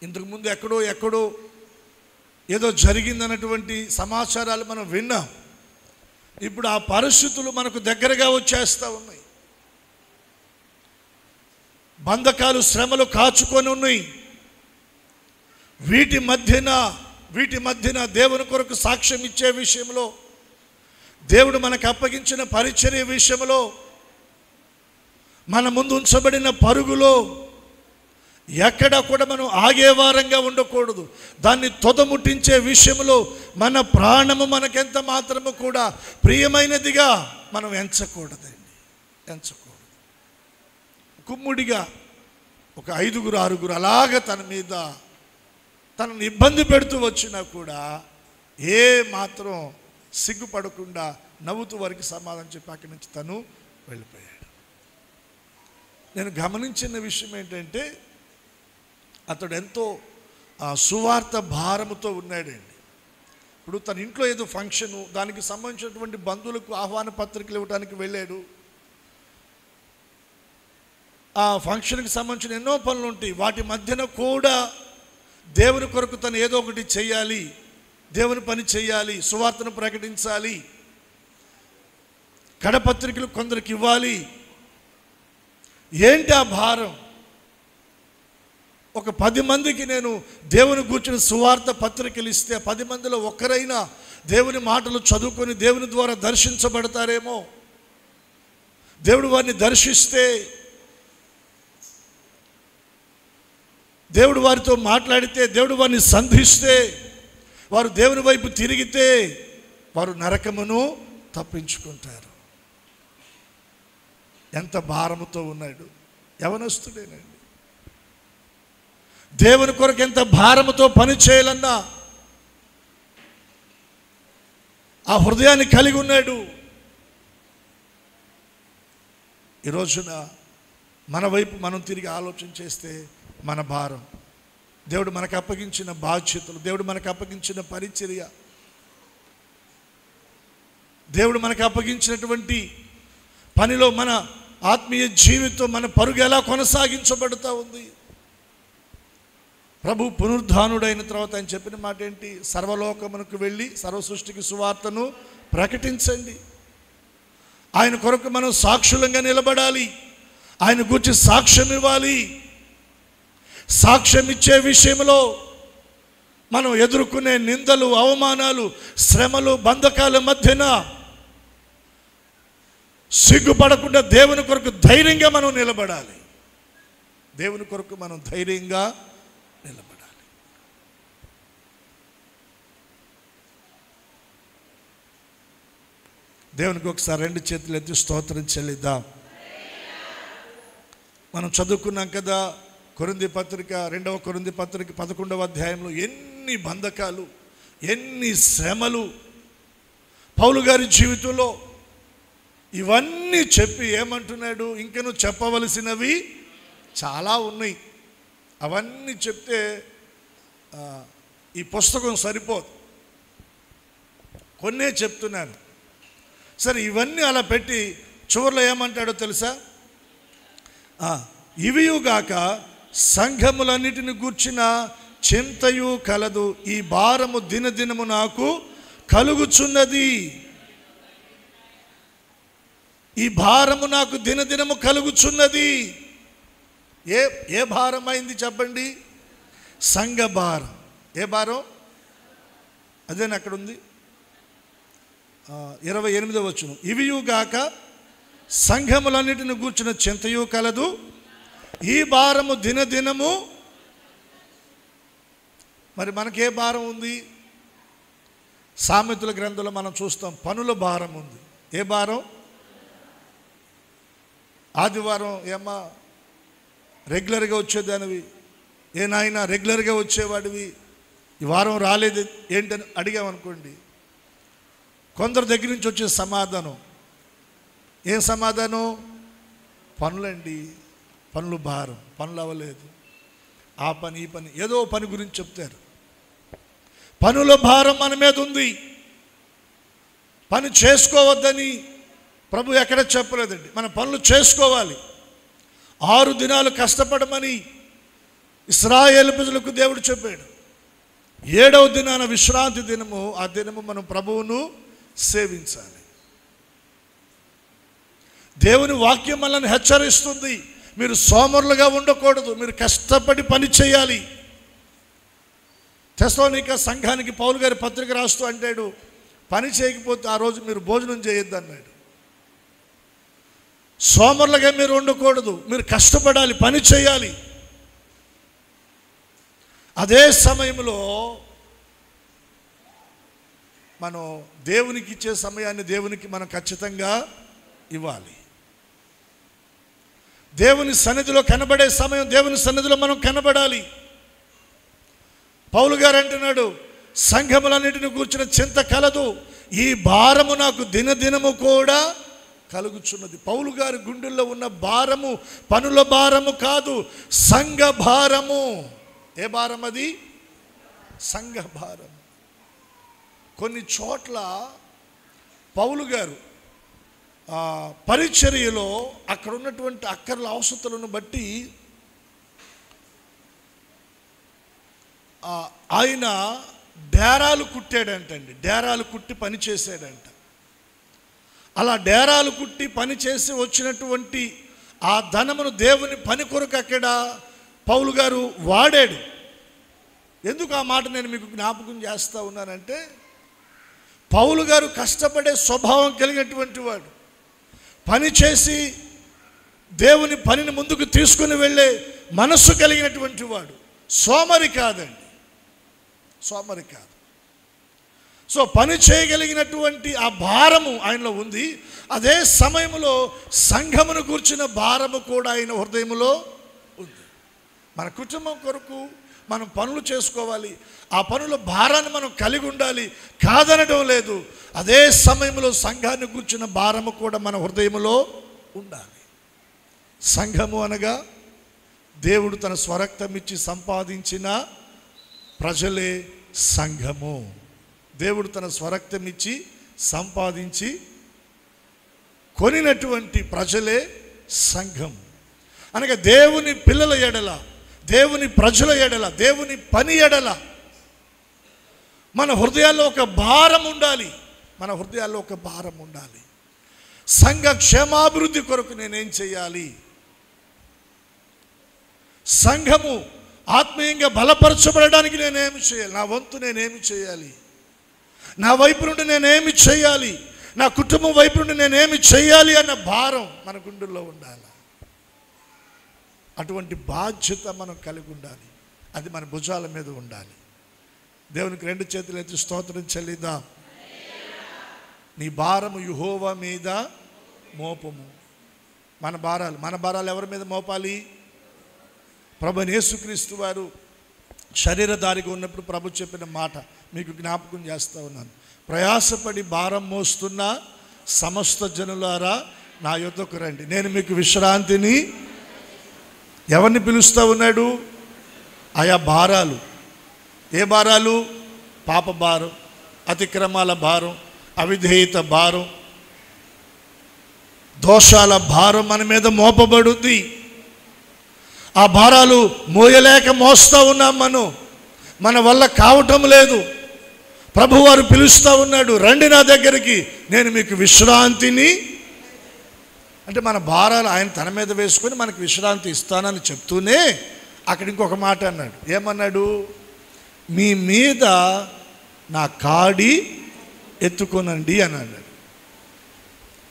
ఇంతకుముందు ఎక్కడో ఏదో జరిగిందన్నటువంటి సమాచారాలు మనం విన్నాం. ఇప్పుడు ఆ పరిస్థితులు మనకు దగ్గరగా వచ్చేస్తూ ఉన్నాయి. బంధకాలు, శ్రమలు కాచుకొని ఉన్నాయి. వీటి మధ్యన దేవుని కొరకు సాక్ష్యం ఇచ్చే విషయంలో, దేవుడు మనకు అప్పగించిన పరిచర్య విషయంలో, మన ముందు ఉంచబడిన పరుగులో ఎక్కడ కూడా మనం ఆగేవారంగా ఉండకూడదు. దాన్ని తొదముట్టించే విషయంలో మన ప్రాణము మనకెంత మాత్రము కూడా ప్రియమైనదిగా మనం ఎంచకూడదు. కుమ్ముడిగా ఒక 5-6 అలాగ తనని ఇబ్బంది పెడుతూ వచ్చినా కూడా ఏ మాత్రం సిగ్గుపడకుండా నవ్వుతూ వారికి సమాధానం చెప్పి అక్కడి నుంచి తను వెళ్ళిపోయాడు. నేను గమనించిన విషయం ఏంటంటే, అతడు ఎంతో సువార్త భారముతో ఉన్నాడండి. ఇప్పుడు తన ఇంట్లో ఏదో ఫంక్షను, దానికి సంబంధించినటువంటి బంధువులకు ఆహ్వాన పత్రికలు ఇవ్వడానికి వెళ్ళాడు. ఆ ఫంక్షన్కి సంబంధించిన ఎన్నో పనులు ఉంటాయి. వాటి మధ్యన కూడా దేవుని కొరకు తను ఏదో ఒకటి చేయాలి, దేవుని పని చేయాలి, సువార్తను ప్రకటించాలి, కడపత్రికలు కొందరికి ఇవ్వాలి. ఏంటి ఆ భారం? ఒక 10 మందికి నేను దేవుని గూర్చిన సువార్త పత్రికలు ఇస్తే 10 మందిలో ఒక్కరైనా దేవుని మాటలు చదువుకొని దేవుని ద్వారా దర్శించబడతారేమో. దేవుడు వారిని దర్శిస్తే, దేవుడు వారితో మాట్లాడితే, దేవుడు వారిని సంధిస్తే, వారు దేవుని వైపు తిరిగితే వారు నరకమును తప్పించుకుంటారు. ఎంత భారముతో ఉన్నాడు! యవనస్తుడేనండి. దేవుని కొరకు ఎంత భారముతో పని చేయాలన్నా ఆ హృదయాన్ని కలిగి ఉన్నాడు. ఈ రోజున మన వైపు మనం తిరిగి ఆలోచన చేస్తే మన భారం, దేవుడు మనకు అప్పగించిన బాధ్యతలు, దేవుడు మనకు అప్పగించిన పరిచర్య, దేవుడు మనకు అప్పగించినటువంటి పనిలో మన ఆత్మీయ జీవితం, మన పరుగు ఎలా కొనసాగించబడుతూ ఉంది. ప్రభు పునరుద్ధానుడైన తర్వాత ఆయన చెప్పిన మాట ఏంటి? సర్వలోకమునకు వెళ్ళి సర్వ సృష్టికి సువార్తను ప్రకటించండి. ఆయన కొరకు మనం సాక్షులంగా నిలబడాలి. ఆయన గురించి సాక్ష్యం ఇవ్వాలి. సాక్ష్యం ఇచ్చే విషయంలో మనం ఎదుర్కొనే నిందలు, అవమానాలు, శ్రమలు, బంధకాల మధ్యన సిగ్గుపడకుండా దేవుని కొరకు ధైర్యంగా మనం నిలబడాలి. దేవుని కొరకు మనం ధైర్యంగా నిలబడాలి. దేవునికి ఒకసారి 2 చేతులు ఎత్తి స్తోత్రం చెల్లిద్దాం. మనం చదువుకున్నాం కదా, కొరింథీ పత్రిక 2వ కొరింథీ పత్రిక 11వ అధ్యాయంలో ఎన్ని బంధకాలు, ఎన్ని శ్రమలు పౌలు గారి జీవితంలో. ఇవన్నీ చెప్పి ఏమంటున్నాడు? ఇంకను చెప్పవలసినవి చాలా ఉన్నాయి. అవన్నీ చెప్తే ఈ పుస్తకం సరిపోదు. కొన్నే చెప్తున్నాను. సరే, ఇవన్నీ అలా పెట్టి చివరిలో ఏమంటాడో తెలుసా? ఇవియుగాక సంఘములన్నిటిని గూర్చిన చింతయు కలదు, ఈ భారము దినదినము నాకు కలుగుచున్నది. ఈ భారము నాకు దినదినము కలుగుచున్నది. ఏ భారం అయింది చెప్పండి? సంఘ భారం. ఏ భారం? అదేనా అక్కడ ఉంది 28వ వచనం. ఇవియుగాక సంఘములన్నిటిని గూర్చిన చింతయు కలదు, ఈ భారము దినదినము. మరి మనకే భారం ఉంది? సామెతల గ్రంథంలో మనం చూస్తాం, పనుల భారం ఉంది. ఏ భారం? ఆదివారం ఏమ్మా రెగ్యులర్గా వచ్చేదానివి, ఏ నాయన రెగ్యులర్గా వచ్చేవాడివి, ఈ వారం రాలేదు ఏంటని అడిగామనుకోండి, కొందరి దగ్గర నుంచి వచ్చే సమాధానం ఏం సమాధానం? పనులండి, పనులు భారం, పనులు అవ్వలేదు, ఆ పని ఈ పని, ఏదో పని గురించి చెప్తారు. పనుల భారం మన మీద ఉంది. పని చేసుకోవద్దని ప్రభు ఎక్కడ చెప్పలేదండి. మన పనులు చేసుకోవాలి. 6 దినాలు కష్టపడమని ఇశ్రాయేలు ప్రజలకు దేవుడు చెప్పాడు. 7వ దినాన విశ్రాంతి దినము, ఆ దినము మనం ప్రభువును సేవించాలి. దేవుని వాక్యం మనల్ని హెచ్చరిస్తుంది, మీరు సోమరులుగా ఉండకూడదు, మీరు కష్టపడి పని చేయాలి. తెస్సలోనిక సంఘానికి పౌలు గారి పత్రిక రాస్తూ అంటాడు, పని చేయకపోతే ఆ రోజు మీరు భోజనం చేయొద్దు అన్నాడు. సోమరులుగా మీరు ఉండకూడదు, మీరు కష్టపడాలి, పని చేయాలి. అదే సమయంలో మనం దేవునికి ఇచ్చే సమయాన్ని దేవునికి మనం ఖచ్చితంగా ఇవ్వాలి. దేవుని సన్నిధిలో కనబడే సమయం దేవుని సన్నిధిలో మనం కనబడాలి. పౌలు గారు అంటున్నాడు, సంఘములన్నిటిని కూర్చున్న చింత కలదు, ఈ భారము నాకు దినదినము కూడా కలుగుచున్నది. పౌలు గారి గుండెల్లో ఉన్న భారము పనుల భారము కాదు, సంఘ భారము. ఏ భారం అది? సంఘ భారం. కొన్ని చోట్ల పౌలు గారు పరిచర్యలో అక్కడ ఉన్నటువంటి అక్కర్ల అవసరతలను బట్టి ఆయన డేరాలు కుట్టాడంటండి. డేరాలు కుట్టి పని చేశాడంట. అలా డేరాలు కుట్టి పని చేసి వచ్చినటువంటి ఆ ధనమును దేవుని పని కొరకు అక్కడ పౌలు గారు వాడాడు. ఎందుకు ఆ మాట నేను మీకు జ్ఞాపకం చేస్తూ ఉన్నానంటే, పౌలు గారు కష్టపడే స్వభావం కలిగినటువంటి వాడు, పని చేసి దేవుని పనిని ముందుకు తీసుకుని వెళ్ళే మనస్సు కలిగినటువంటి వాడు. సోమరి కాదండి, సోమరి కాదు. సో పని చేయగలిగినటువంటి ఆ భారము ఆయనలో ఉంది. అదే సమయంలో సంఘమును కూర్చిన భారము కూడా ఆయన హృదయంలో ఉంది. మన కుటుంబం కొరకు మనం పనులు చేసుకోవాలి, ఆ పనుల భారాన్ని మనం కలిగి ఉండాలి, కాదనడం లేదు. అదే సమయంలో సంఘాన్ని కూర్చున్న భారము కూడా మన హృదయంలో ఉండాలి. సంఘము అనగా దేవుడు తన స్వరక్తం ఇచ్చి సంపాదించిన ప్రజలే సంఘము. దేవుడు తన స్వరక్తం ఇచ్చి సంపాదించి కొనినటువంటి ప్రజలే సంఘం. అనగా దేవుని పిల్లల ఎడల, దేవుని ప్రజల ఎడల, దేవుని పని ఎడల మన హృదయాల్లో ఒక భారం ఉండాలి. మన హృదయాల్లో ఒక భారం ఉండాలి. సంఘ క్షేమాభివృద్ధి కొరకు నేనేం చేయాలి, సంఘము ఆత్మీయంగా బలపరచబడడానికి నేనేమి చేయాలి, నా వంతు నేనేమి చేయాలి, నా వైపు నుండి నేనేమి చేయాలి, నా కుటుంబం వైపు నుండి నేనేమి చేయాలి అన్న భారం మన గుండెల్లో ఉండాలి. అటువంటి బాధ్యత మనం కలిగి ఉండాలి. అది మన భుజాల మీద ఉండాలి. దేవునికి 2 చేతులు ఎత్తి స్తోత్రం చెల్లిద్దాం. నీ భారము యెహోవా మీద మోపము. మన భారాలు ఎవరి మీద మోపాలి? ప్రభువైన యేసుక్రీస్తు వారు శరీరధారిగా ఉన్నప్పుడు ప్రభు చెప్పిన మాట మీకు జ్ఞాపకం చేస్తూ ఉన్నాను. ప్రయాసపడి భారం మోస్తున్న సమస్త జనులారా నా యొద్దకు రండి, నేను మీకు విశ్రాంతిని. ఎవరిని పిలుస్తూ ఉన్నాడు? ఆయా భారాలు. ఏ భారాలు? పాప భారం, అతిక్రమాల భారం, అవిధేయత భారం, దోషాల భారం మన మీద మోపబడుద్ది. ఆ భారాలు మోయలేక మోస్తూ ఉన్నాం. మన వల్ల కావటం లేదు. ప్రభువారు పిలుస్తూ ఉన్నాడు, రండి నా దగ్గరికి, నేను మీకు విశ్రాంతిని. అంటే మన భారాలు ఆయన తన మీద వేసుకొని మనకు విశ్రాంతి ఇస్తానని చెప్తూనే అక్కడ ఇంకొక మాట అన్నాడు. ఏమన్నాడు? మీ మీద నా కాడి ఎత్తుకోనండి అని అన్నాడు.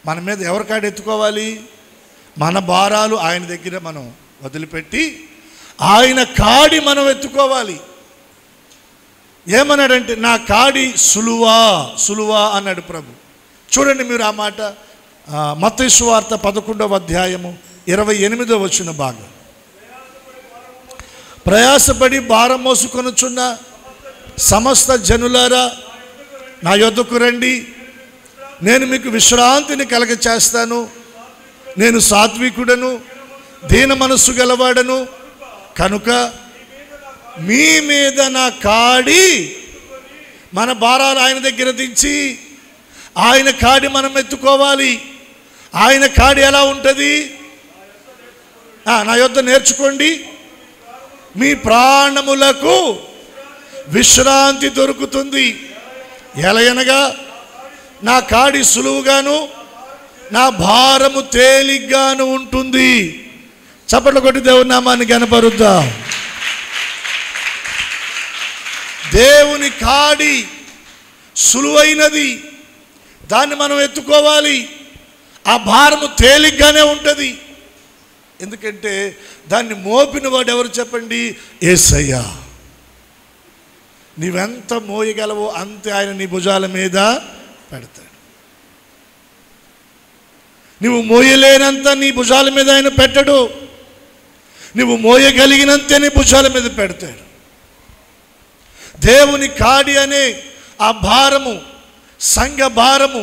మన మీద ఎవరి కాడి ఎత్తుకోవాలి? మన భారాలు ఆయన దగ్గర మనం వదిలిపెట్టి ఆయన కాడి మనం ఎత్తుకోవాలి. ఏమన్నాడంటే నా కాడి సులువా సులువా అన్నాడు ప్రభు. చూడండి మీరు ఆ మాట, మత్తయి సువార్త 11వ అధ్యాయము 28వ వచనం భాగం. ప్రయాసపడి భారం మోసుకొనుచున్న సమస్త జనులారా నా యొద్దకు రండి, నేను మీకు విశ్రాంతిని కలగ చేస్తాను. నేను సాత్వికుడను, దీన మనస్సు గలవాడను కనుక మీ మీద నా కాడి, మన భారాలు ఆయన దగ్గర దించి ఆయన కాడి మనం ఎత్తుకోవాలి. ఆయన కాడి ఎలా ఉంటుంది? నా యొద్ద నేర్చుకోండి, మీ ప్రాణములకు విశ్రాంతి దొరుకుతుంది. ఎలయనగా నా కాడి సులువుగాను నా భారము తేలిగ్గాను ఉంటుంది. చప్పట్లు కొట్టి దేవుని నామాన్ని కనపరుద్దాం. దేవుని కాడి సులువైనది, దాన్ని మనం ఎత్తుకోవాలి. ఆ భారము తేలిగ్గానే ఉంటుంది. ఎందుకంటే దాన్ని మోపిన వాడు ఎవరు చెప్పండి? యేసయ్య. నీవెంత మోయగలవో అంతే ఆయన నీ భుజాల మీద పెడతాడు. నువ్వు మోయలేనంత నీ భుజాల మీద ఆయన పెట్టడు, నువ్వు మోయగలిగినంతే నీ భుజాల మీద పెడతాడు. దేవుని కాడి అనే ఆ భారము, సంఘ భారము,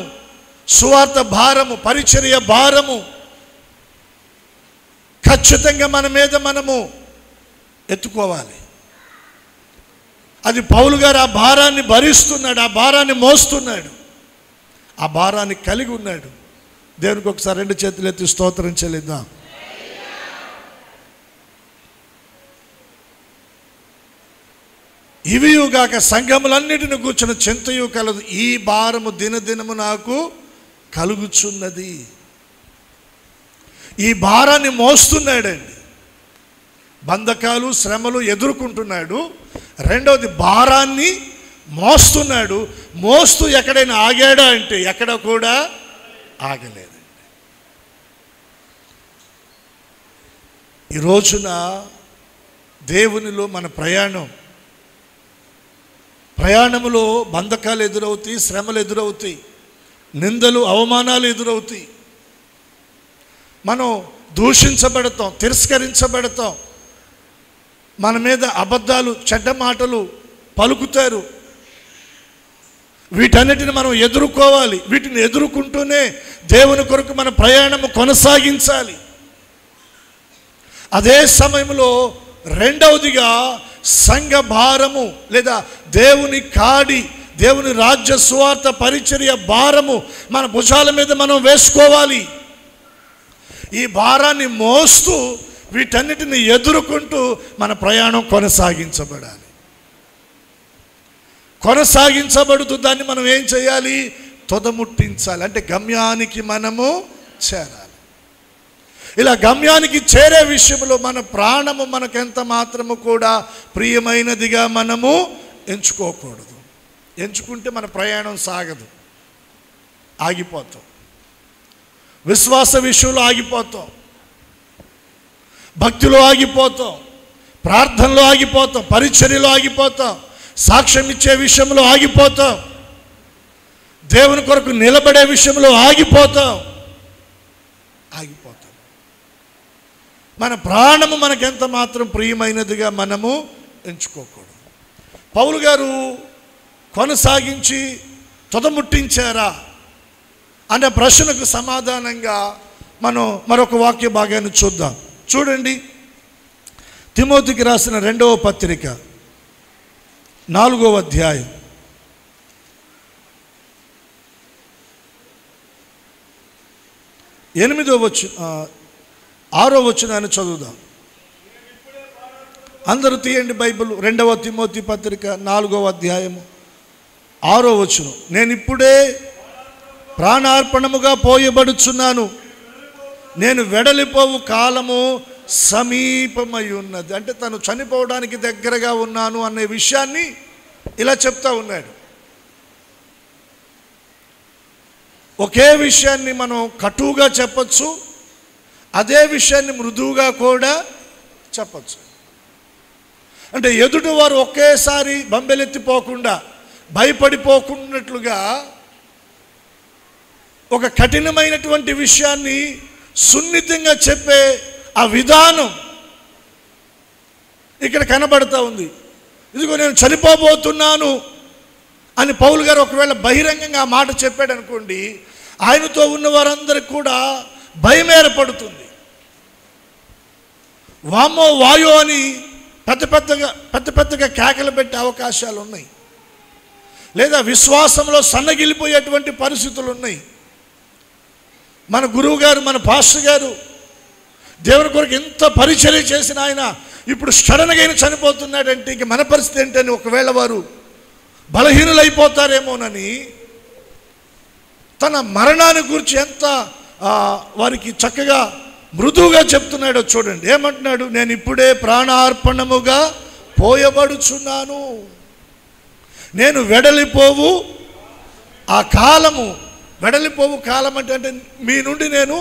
సువార్త భారము, పరిచర్య భారము ఖచ్చితంగా మన మీద మనము ఎత్తుకోవాలి. అది పౌలు గారు ఆ భారాన్ని భరిస్తున్నాడు, ఆ భారాన్ని మోస్తున్నాడు, ఆ భారాన్ని కలిగి ఉన్నాడు. దేవునికి ఒకసారి 2 చేతులు ఎత్తి స్తోత్రం చెల్లిద్దాం. ఇవియుగాక సంఘములన్నిటిని కూర్చున్న చింతయు కలదు, ఈ భారము దినదినము నాకు కలుగుచున్నది. ఈ భారాన్ని మోస్తున్నాడండి. బంధకాలు శ్రమలు ఎదుర్కొంటున్నాడు. రెండవది భారాన్ని మోస్తున్నాడు. మోస్తూ ఎక్కడైనా ఆగాడా అంటే ఎక్కడ కూడా ఆగలేదండి. ఈ రోజున దేవునిలో మన ప్రయాణములో బంధకాలు ఎదురవుతాయి, శ్రమలు ఎదురవుతాయి, నిందలు అవమానాలు ఎదురవుతాయి. మనం దూషించబడతాం, తిరస్కరించబడతాం, మన మీద అబద్ధాలు చెడ్డ మాటలు పలుకుతారు. వీటన్నిటిని మనం ఎదుర్కోవాలి. వీటిని ఎదుర్కొంటూనే దేవుని కొరకు మన ప్రయాణము కొనసాగించాలి. అదే సమయంలో రెండవదిగా సంఘ భారము లేదా దేవుని కాడి, దేవుని రాజ్య సువార్త పరిచర్య భారము మన భుజాల మీద మనం వేసుకోవాలి. ఈ భారాన్ని మోస్తూ వీటన్నిటిని ఎదుర్కొంటూ మన ప్రయాణం కొనసాగించబడాలి. కొనసాగించబడుతూ దాన్ని మనం ఏం చేయాలి? తొదముట్టించాలి. అంటే గమ్యానికి మనము చేరాలి. ఇలా గమ్యానికి చేరే విషయంలో మన ప్రాణము మనకెంత మాత్రము కూడా ప్రియమైనదిగా మనము ఎంచుకోకూడదు. ఎంచుకుంటే మన ప్రయాణం సాగదు, ఆగిపోతాం. విశ్వాస విషయంలో ఆగిపోతాం, భక్తిలో ఆగిపోతాం, ప్రార్థనలో ఆగిపోతాం, పరిచర్యలో ఆగిపోతాం, సాక్ష్యం ఇచ్చే విషయంలో ఆగిపోతాం, దేవుని కొరకు నిలబడే విషయంలో ఆగిపోతాం. మన ప్రాణము మనకెంత మాత్రం ప్రియమైనదిగా మనము ఎంచుకోకూడదు. పౌలు గారు కొనసాగించి తుదముట్టించారా అనే ప్రశ్నకు సమాధానంగా మనం మరొక వాక్య భాగాన్ని చూద్దాం. చూడండి, తిమోతికి రాసిన 2వ పత్రిక 4వ అధ్యాయం 6వ వచనాన్ని చదువుదాం. అందరూ తీయండి బైబిల్. 2వ తిమోతి పత్రిక 4వ అధ్యాయము 6వ వచనం. నేను ఇప్పుడే ప్రాణార్పణముగా పోయబడుచున్నాను, నేను వెడలిపోవు కాలము సమీపమై ఉన్నది. అంటే తను చనిపోవడానికి దగ్గరగా ఉన్నాను అనే విషయాన్ని ఇలా చెప్తా ఉన్నాడు. ఒకే విషయాన్ని మనం కటువుగా చెప్పచ్చు, అదే విషయాన్ని మృదువుగా కూడా చెప్పచ్చు. అంటే ఎదుటి వారు ఒకేసారి బంబెలెత్తిపోకుండా భయపడిపోకున్నట్లుగా ఒక కఠినమైనటువంటి విషయాన్ని సున్నితంగా చెప్పే ఆ విధానం ఇక్కడ కనబడుతూ ఉంది. ఇదిగో నేను చనిపోబోతున్నాను అని పౌలు గారు ఒకవేళ బహిరంగంగా ఆ మాట చెప్పాడు అనుకోండి, ఆయనతో ఉన్న వారందరికీ కూడా భయం ఏర్పడుతుంది. వామో వాయో అని పెద్ద పెద్దగా కేకలు పెట్టే అవకాశాలు ఉన్నాయి, లేదా విశ్వాసంలో సన్నగిలిపోయేటువంటి పరిస్థితులు ఉన్నాయి. మన గురువు గారు, మన పాస్టర్ గారు దేవుని కొరకు ఎంత పరిచర్య చేసిన ఆయన ఇప్పుడు సడన్గా ఆయన చనిపోతున్నాడంటే ఇక మన పరిస్థితి ఏంటని ఒకవేళ వారు బలహీనులైపోతారేమోనని తన మరణాన్ని గురించి ఎంత వారికి చక్కగా మృదువుగా చెప్తున్నాడో చూడండి. ఏమంటున్నాడు? నేను ఇప్పుడే ప్రాణార్పణముగా పోయబడుచున్నాను. నేను వెడలిపోవు ఆ కాలము, వెడలిపోవు కాలం అంటే మీ నుండి నేను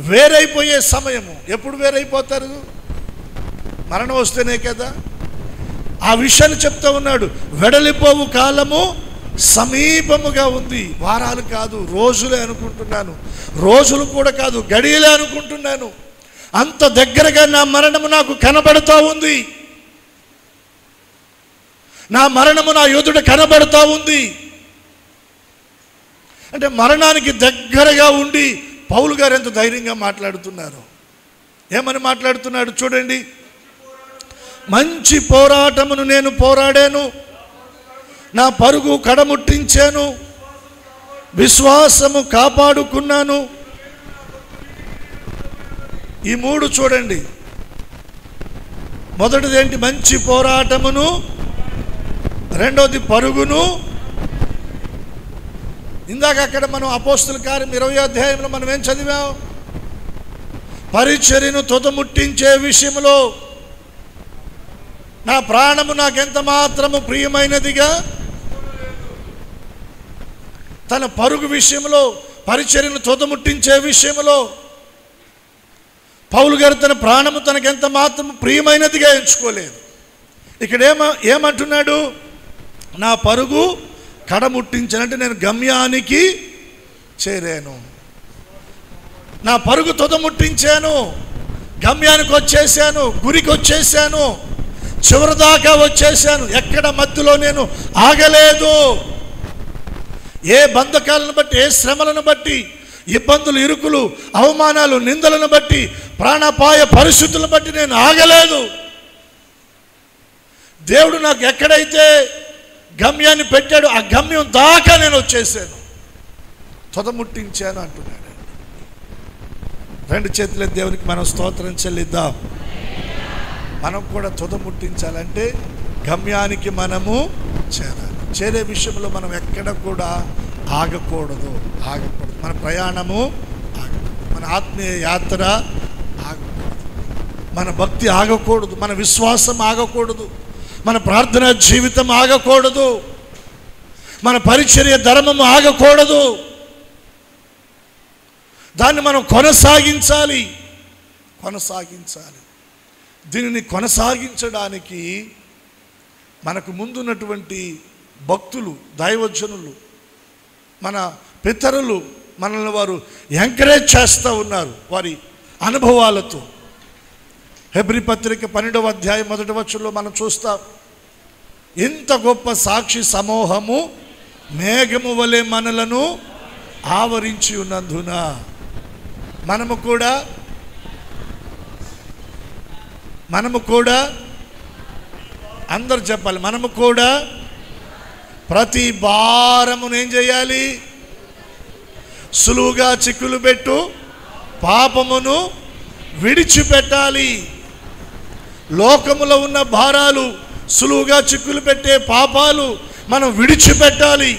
వేరైపోయే సమయము. ఎప్పుడు వేరైపోతారు? మరణం వస్తేనే కదా. ఆ విషయాన్ని చెప్తూ ఉన్నాడు. వెడలిపోవు కాలము సమీపముగా ఉంది. వారాలు కాదు, రోజులే అనుకుంటున్నాను. రోజులు కూడా కాదు, గడియలే అనుకుంటున్నాను. అంత దగ్గరగా నా మరణము నాకు కనబడుతూ ఉంది. నా మరణము నా ఎదుట కనబడుతూ ఉంది. అంటే మరణానికి దగ్గరగా ఉండి పౌలు గారు ఎంత ధైర్యంగా మాట్లాడుతున్నారు. ఏమని మాట్లాడుతున్నాడు చూడండి. మంచి పోరాటమును నేను పోరాడాను, నా పరుగు కడముట్టించాను, విశ్వాసము కాపాడుకున్నాను. ఈ మూడు చూడండి. మొదటిది ఏంటి? మంచి పోరాటమును. రెండోది పరుగును. ఇందాక అక్కడ మనం అపోస్తుల కార్యం 20వ అధ్యాయంలో మనం ఏం చదివాం? పరిచర్యను తుదముట్టించే విషయంలో నా ప్రాణము నాకెంత మాత్రము ప్రియమైనదిగా. తన పరుగు విషయంలో, పరిచర్యను తుదముట్టించే విషయంలో పౌలు గారు తన ప్రాణము తనకెంత మాత్రము ప్రియమైనదిగా ఎంచుకోలేదు. ఇక్కడ ఏమంటున్నాడు? నా పరుగు కడముట్టించానంటే నేను గమ్యానికి చేరాను. నా పరుగు తుదముట్టించాను, గమ్యానికి వచ్చేసాను, గురికి వచ్చేసాను, చివరి దాకా వచ్చేసాను. ఎక్కడ మధ్యలో నేను ఆగలేదు. ఏ బంధకాలను బట్టి, ఏ శ్రమలను బట్టి, ఇబ్బందులు, ఇరుకులు, అవమానాలు, నిందలను బట్టి, ప్రాణాపాయ పరిస్థితులను బట్టి నేను ఆగలేదు. దేవుడు నాకు ఎక్కడైతే గమ్యాన్ని పెట్టాడు ఆ గమ్యం దాకా నేను వచ్చేసాను, తుదముట్టించాను అంటున్నాడు. రెండు చేతుల దేవునికి మనం స్తోత్రం చెల్లిద్దాం. మనం కూడా తుదముట్టించాలంటే గమ్యానికి మనము చేరాలి. చేరే విషయంలో మనం ఎక్కడ కూడా ఆగకూడదు. మన ప్రయాణము ఆగకూడదు, మన ఆత్మీయ యాత్ర ఆగకూడదు, మన భక్తి ఆగకూడదు, మన విశ్వాసం ఆగకూడదు, మన ప్రార్థనా జీవితం ఆగకూడదు, మన పరిచర్య ధర్మము ఆగకూడదు. దాన్ని మనం కొనసాగించాలి. దీనిని కొనసాగించడానికి మనకు ముందున్నటువంటి భక్తులు, దైవజనులు, మన పితరులు మనల్ని వారు ఎంకరేజ్ చేస్తూ ఉన్నారు వారి అనుభవాలతో. హెబ్రీ పత్రిక 12వ అధ్యాయం 1వ వచనంలో మనం చూస్తాం. ఇంత గొప్ప సాక్షి సమూహము మేఘము వలె మనలను ఆవరించి ఉన్నందున మనము కూడా అందరు చెప్పాలి, మనము కూడా ప్రతి భారమును ఏం చేయాలి? సులువుగా చిక్కులు పెట్టు పాపమును విడిచిపెట్టాలి. లోకములో ఉన్న భారాలు, సులువుగా చిక్కులు పెట్టే పాపాలు మనం విడిచిపెట్టాలి.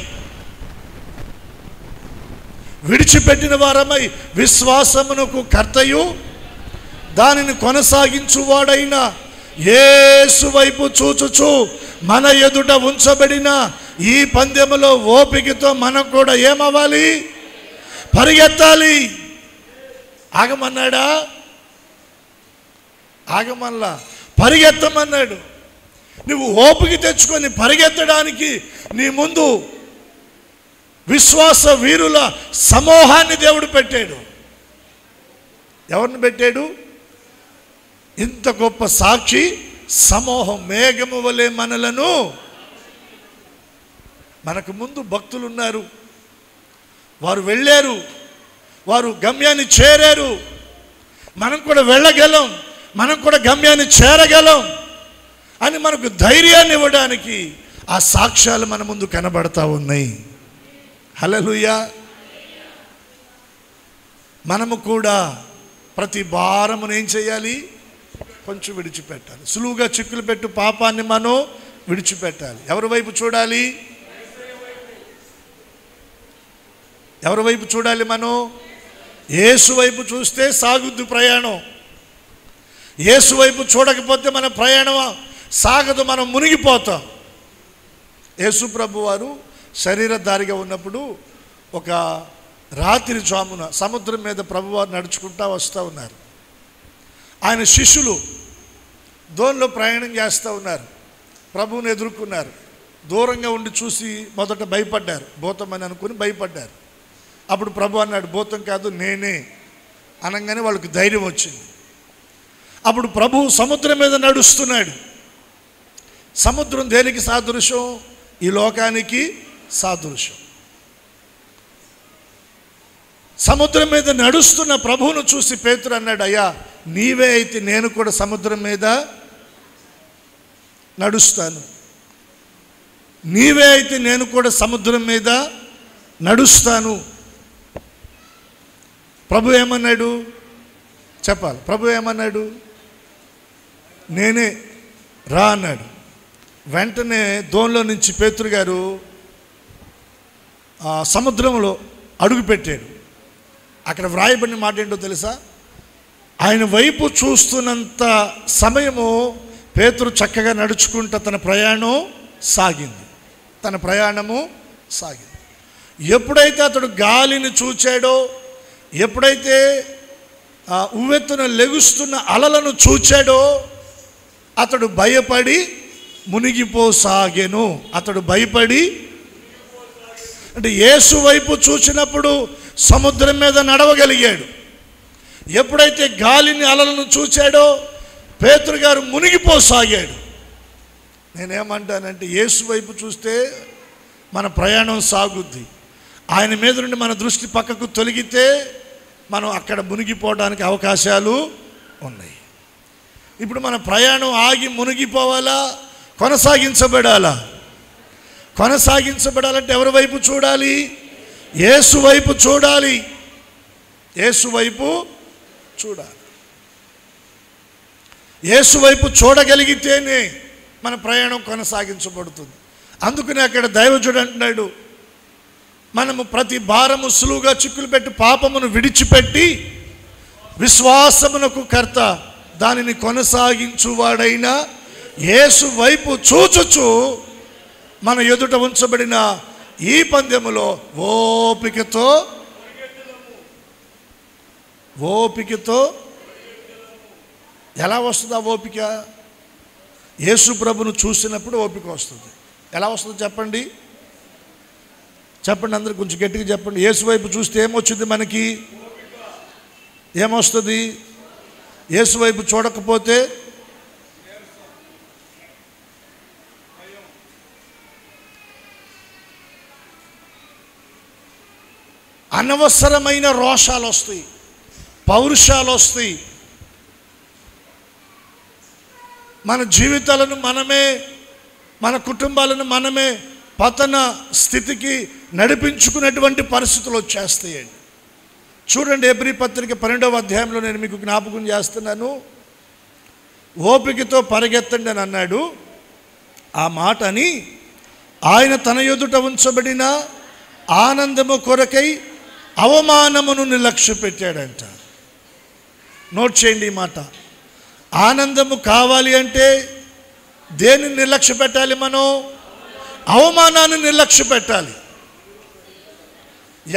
విడిచిపెట్టిన వారమై విశ్వాసమునకు కర్తయు దానిని కొనసాగించువాడైన యేసు వైపు చూచుచు మన ఎదుట ఉంచబడిన ఈ పందెములో ఓపికతో మనం కూడా ఏమవ్వాలి? పరిగెత్తాలి. ఆగమన్నాడా? ఆగమల్లా. పరిగెత్తమన్నాడు. నువ్వు ఓపిక తెచ్చుకొని పరిగెత్తడానికి నీ ముందు విశ్వాస వీరుల సమూహాన్ని దేవుడు పెట్టాడు. ఎవరిని పెట్టాడు? ఇంత గొప్ప సాక్షి సమూహం. మేఘము వలె మనలను, మనకు ముందు భక్తులు ఉన్నారు, వారు వెళ్ళారు, వారు గమ్యాన్ని చేరారు. మనం కూడా వెళ్ళగలం, మనం కూడా గమ్యాన్ని చేరగలం అని మనకు ధైర్యాన్ని ఇవ్వడానికి ఆ సాక్ష్యాలు మన ముందు కనబడతా ఉన్నాయి. హల్లెలూయా. మనము కూడా ప్రతి భారమును ఏం చేయాలి? కొంచెం విడిచిపెట్టాలి. సులువుగా చిక్కులు పెట్టు పాపాన్ని మనం విడిచిపెట్టాలి. ఎవరి వైపు చూడాలి? ఎవరి వైపు చూడాలి? మనం యేసు వైపు చూస్తే సాగుద్దు ప్రయాణం. యేసు వైపు చూడకపోతే మన ప్రయాణం సాగదు, మనం మునిగిపోతాం. యేసు ప్రభు వారు శరీరధారిగా ఉన్నప్పుడు ఒక రాత్రి జామున సముద్రం మీద ప్రభువారు నడుచుకుంటూ వస్తూ ఉన్నారు. ఆయన శిష్యులు దోణిలో ప్రయాణం చేస్తూ ఉన్నారు. ప్రభువుని ఎదుర్కొన్నారు. దూరంగా ఉండి చూసి మొదట భయపడ్డారు, భూతమని అనుకుని భయపడ్డారు. అప్పుడు ప్రభు అన్నాడు, భూతం కాదు నేనే అనగానే వాళ్ళకి ధైర్యం వచ్చింది. అప్పుడు ప్రభు సముద్రం మీద నడుస్తున్నాడు. సముద్రం దేనికి సాదృశ్యం? ఈ లోకానికి సాదృశ్యం. సముద్రం మీద నడుస్తున్న ప్రభువును చూసి పేతురు అన్నాడు, అయ్యా నీవే అయితే నేను కూడా సముద్రం మీద నడుస్తాను. నీవే అయితే నేను కూడా సముద్రం మీద నడుస్తాను. ప్రభు ఏమన్నాడు చెప్పాలి. ప్రభు ఏమన్నాడు? నేనే రా అన్నాడు. వెంటనే దోణిలో నుంచి పేతురు గారు సముద్రంలో అడుగు పెట్టాడు. అక్కడ వ్రాయబడిన మాట ఏంటో తెలుసా? ఆయన వైపు చూస్తున్నంత సమయము పేతురు చక్కగా నడుచుకుంటూ తన ప్రయాణము సాగింది. ఎప్పుడైతే అతడు గాలిని చూచాడో, ఎప్పుడైతే ఉవ్వెత్తున లెగుస్తున్న అలలను చూచాడో, అతడు భయపడి మునిగిపోసాగెను. అంటే యేసు వైపు చూసినప్పుడు సముద్రం మీద నడవగలిగాడు. ఎప్పుడైతే గాలిని అలలను చూచాడో పేతురు గారు మునిగిపోసాగాడు. నేనేమంటానంటే యేసు వైపు చూస్తే మన ప్రయాణం సాగుద్ది. ఆయన మీద నుండి మన దృష్టి పక్కకు తొలగితే మనం అక్కడ మునిగిపోవడానికి అవకాశాలు ఉన్నాయి. ఇప్పుడు మన ప్రయాణం ఆగి మునిగిపోవాలా, కొనసాగించబడాలా? కొనసాగించబడాలంటే ఎవరి వైపు చూడాలి? యేసు వైపు చూడాలి. యేసు వైపు చూడాలి. యేసు వైపు చూడగలిగితేనే మన ప్రయాణం కొనసాగించబడుతుంది. అందుకనే అక్కడ దైవజుడు అంటున్నాడు, మనము ప్రతి భారము సులువుగా చిక్కులు పెట్టి పాపమును విడిచిపెట్టి విశ్వాసమునకు కర్త దానిని కొనసాగించువాడైన యేసు వైపు చూచుచు మన ఎదుట ఉంచబడిన ఈ పందెములో ఓపికతో ఎలా వస్తుంది ఆ ఓపిక? యేసు ప్రభును చూసినప్పుడు ఓపిక వస్తుంది. ఎలా వస్తుంది చెప్పండి? అందరూ కొంచెం గట్టిగా చెప్పండి. యేసు వైపు చూస్తే ఏమొచ్చింది? మనకి ఏమొస్తుంది? యేసు వైపు చూడకపోతే అనవసరమైన రోషాలు వస్తాయి, పౌరుషాలు వస్తాయి. మన జీవితాలను మనమే, మన కుటుంబాలను మనమే పతన స్థితికి నడిపించుకునేటువంటి పరిస్థితులు వచ్చేస్తాయండి. చూడండి, హెబ్రీ పత్రిక 12వ అధ్యాయంలో నేను మీకు జ్ఞాపకం చేస్తున్నాను. ఓపికతో పరిగెత్తండి అని అన్నాడు. ఆ మాటని ఆయన తన ఎదుట ఉంచబడిన ఆనందము కొరకై అవమానమును నిర్లక్ష్య పెట్టాడంట. నోట్ చేయండి ఈ మాట. ఆనందము కావాలి అంటే దేనిని నిర్లక్ష్య పెట్టాలి? మనం అవమానాన్ని నిర్లక్ష్య పెట్టాలి.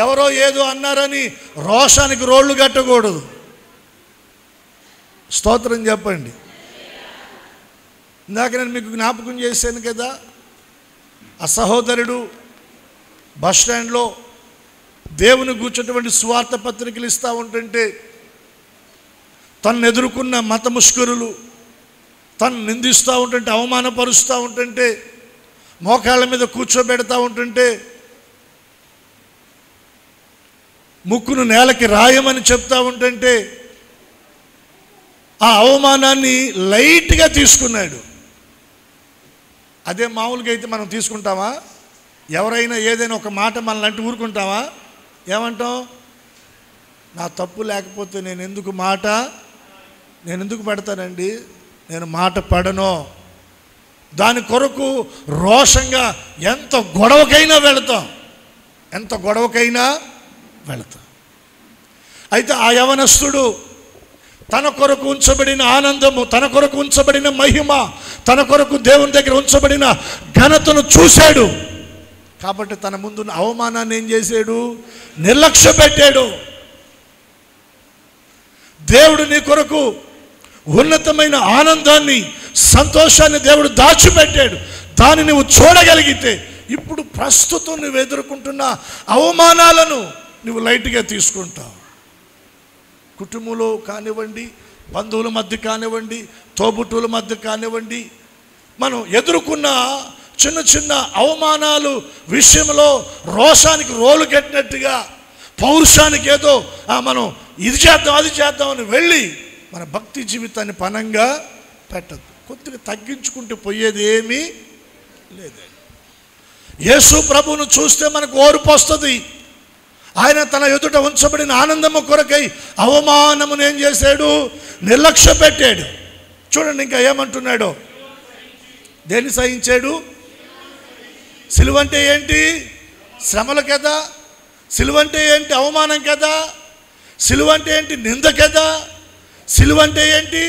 ఎవరో ఏదో అన్నారని రోషానికి రోళ్ళు కట్టకూడదు. స్తోత్రం చెప్పండి. ఇందాక నేను మీకు జ్ఞాపకం చేశాను కదా, ఆ సహోదరుడు బస్ స్టాండ్లో దేవుని కూర్చున్నటువంటి సువార్త పత్రికలు ఇస్తూ ఉంటుంటే తను ఎదుర్కొన్న మత ముష్కరులు తను నిందిస్తూ ఉంటుంటే, అవమానపరుస్తూ ఉంటుంటే, మోకాళ్ళ మీద కూర్చోబెడతా ఉంటుంటే, ముక్కును నేలకి రాయమని చెప్తా ఉంటుంటే ఆ అవమానాన్ని లైట్గా తీసుకున్నాడు. అదే మామూలుగా అయితే మనం తీసుకుంటామా? ఎవరైనా ఏదైనా ఒక మాట మనల్ని అంటే ఊరుకుంటామా? ఏమంటాం? నా తప్పు లేకపోతే నేను ఎందుకు పడతానండి? నేను మాట పడను. దాని కొరకు రోషంగా ఎంత గొడవకైనా వెళతాం. అయితే ఆ యవనస్తుడు తన కొరకు ఉంచబడిన ఆనందము, తన కొరకు ఉంచబడిన మహిమ, తన కొరకు దేవుని దగ్గర ఉంచబడిన ఘనతను చూశాడు. కాబట్టి తన ముందున్న అవమానాన్ని ఏం చేశాడు? నిర్లక్ష్య పెట్టాడు. దేవుడు నీ కొరకు ఉన్నతమైన ఆనందాన్ని, సంతోషాన్ని దేవుడు దాచిపెట్టాడు. దాన్ని నువ్వు చూడగలిగితే ఇప్పుడు ప్రస్తుతం నువ్వు ఎదుర్కొంటున్న అవమానాలను నువ్వు లైట్గా తీసుకుంటావు. కుటుంబంలో కానివ్వండి, బంధువుల మధ్య కానివ్వండి, తోబుట్టువుల మధ్య కానివ్వండి, మనం ఎదుర్కొన్న చిన్న చిన్న అవమానాలు విషయంలో రోషానికి రోలు కట్టినట్టుగా, పౌరుషానికి ఏదో మనం ఇది చేద్దాం అది చేద్దామని వెళ్ళి మన భక్తి జీవితాన్ని పనంగా పెట్టద్దు. కొద్దిగా తగ్గించుకుంటూ పోయేది ఏమీ లేదు. యేసు ప్రభువును చూస్తే మనకు ఓర్పు వస్తుంది. ఆయన తన ఎదుట ఉంచబడిన ఆనందము కొరకై అవమానమును ఏం చేశాడు? నిర్లక్ష్య పెట్టాడు. చూడండి ఇంకా ఏమంటున్నాడో. దేన్ని సహించాడు? సిలువ అంటే ఏంటి? శ్రమలు కదా. సిలువ అంటే ఏంటి? అవమానం కదా. సిలువ అంటే ఏంటి? నింద కదా. సిలువ అంటే ఏంటి?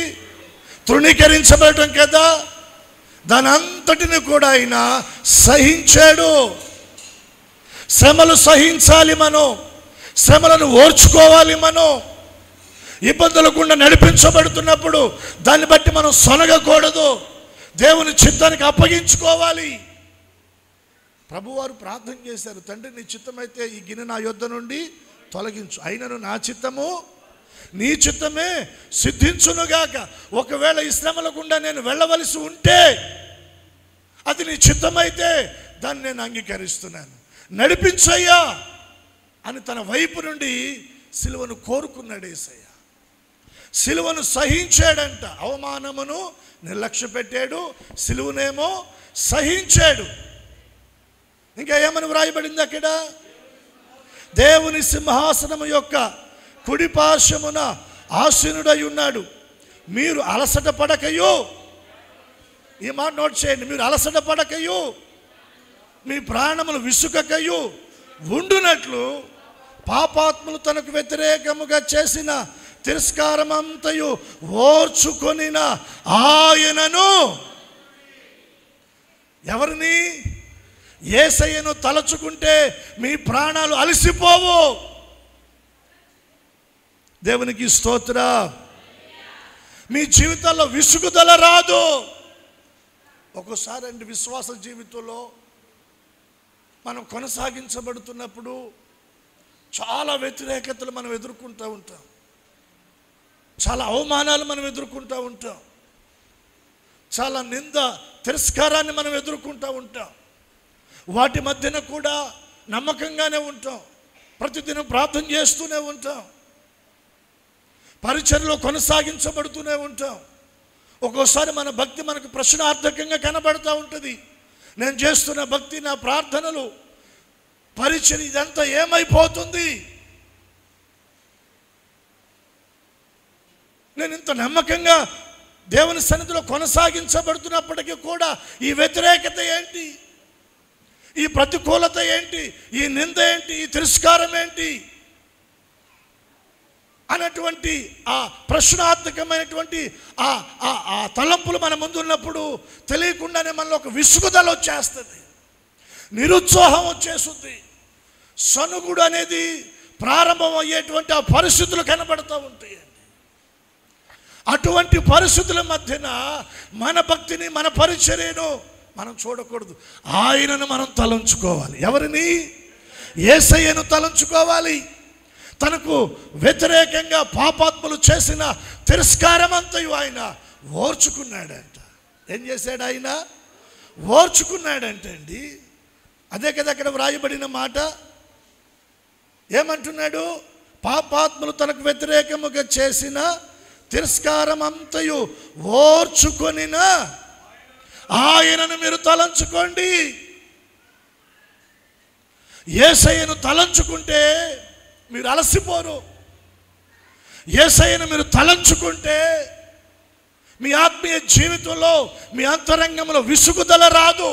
తృణీకరించబడటం కదా. దాని అంతటిని కూడా ఆయన సహించాడు. శ్రమలు సహించాలి మనం, శ్రమలను ఓర్చుకోవాలి మనం. ఇబ్బందులు గుండా నడిపించబడుతున్నప్పుడు దాన్ని బట్టి మనం సొనగకూడదు, దేవుని చిత్తానికి అప్పగించుకోవాలి. ప్రభువారు ప్రార్థన చేశారు, తండ్రి నీ చిత్తమైతే ఈ గిన్నె నా యొద్ద నుండి తొలగించు, అయినను నా చిత్తము నీ చిత్తమే సిద్ధించునుగాక. ఒకవేళ ఈ శ్రమల గుండా నేను వెళ్ళవలసి ఉంటే అది నీ చిత్తమైతే దాన్ని నేను అంగీకరిస్తున్నాను, నడిపించయ్యా అని తన వైపు నుండి సిలువను కోరుకున్నాడు యేసయ్య. సిలువను సహించాడంట. అవమానమును నిర్లక్ష్య పెట్టాడు, సిలువనేమో సహించాడు. ఇంకా ఏమని వ్రాయబడింది అక్కడ? దేవుని సింహాసనము యొక్క కుడి పార్శ్వమున ఆసీనుడై ఉన్నాడు, మీరు అలసట పడకయో. ఈ మాట నోట్ చేయండి. మీరు అలసట పడకయో, మీ ప్రాణములు విసుకకయు ఉండునట్లు పాపాత్ములు తనకు వ్యతిరేకముగా చేసిన తిరస్కారమంతయు ఓర్చుకొనిన ఆయనను. ఎవరిని? యేసయ్యను తలచుకుంటే మీ ప్రాణాలు అలసిపోవు. దేవునికి స్తోత్రం. మీ జీవితాల్లో విసుగుదల రాదు. ఒక్కోసారి అండి విశ్వాస జీవితంలో మనం కొనసాగించబడుతున్నప్పుడు చాలా వ్యతిరేకతలు మనం ఎదుర్కొంటూ ఉంటాం, చాలా అవమానాలు మనం ఎదుర్కొంటూ ఉంటాం, చాలా నింద తిరస్కారాన్ని మనం ఎదుర్కొంటూ ఉంటాం. వాటి మధ్యన కూడా నమ్మకంగానే ఉంటాం, ప్రతిదినం ప్రార్థన చేస్తూనే ఉంటాం, పరిచర్యలో కొనసాగించబడుతూనే ఉంటాం. ఒక్కోసారి మన భక్తి మనకు ప్రశ్నార్థకంగా కనబడుతూ ఉంటుంది. నేను చేస్తున్న భక్తి, నా ప్రార్థనలు, పరిచర్య ఇదంతా ఏమైపోతుంది? నేను ఇంత నమ్మకంగా దేవుని సన్నిధిలో కొనసాగించబడుతున్నప్పటికీ కూడా ఈ వ్యతిరేకత ఏంటి? ఈ ప్రతికూలత ఏంటి? ఈ నింద ఏంటి? ఈ తిరస్కారం ఏంటి? అన్నటువంటి ఆ ప్రశ్నార్థకమైనటువంటి ఆ తలంపులు మన ముందు ఉన్నప్పుడు తెలియకుండానే మనలో ఒక విసుగుదల వచ్చేస్తుంది, నిరుత్సాహం వచ్చేస్తుంది, సనుగుడు అనేది ప్రారంభం అయ్యేటువంటి ఆ పరిస్థితులు కనబడుతూ ఉంటాయి. అటువంటి పరిస్థితుల మధ్యన మన భక్తిని, మన పరిచర్యను మనం చూడకూడదు. ఆయనను మనం తలంచుకోవాలి. ఎవరిని? యేసయ్యను తలంచుకోవాలి. తనకు వ్యతిరేకంగా పాపాత్ములు చేసిన తిరస్కారమంతయు ఆయన ఓర్చుకున్నాడంట. ఏం చేశాడు ఆయన? ఓర్చుకున్నాడంటే అండి. అదే కదా అక్కడ వ్రాయబడిన మాట. ఏమంటున్నాడు? పాపాత్ములు తనకు వ్యతిరేకముగా చేసిన తిరస్కారమంతయు ఓర్చుకొనిన ఆయనను మీరు తలంచుకోండి. యేసయ్యను తలంచుకుంటే మీరు అలసిపోరు. యేసయ్యను మీరు తలంచుకుంటే మీ ఆత్మీయ జీవితంలో, మీ అంతరంగంలో విసుగుదల రాదు.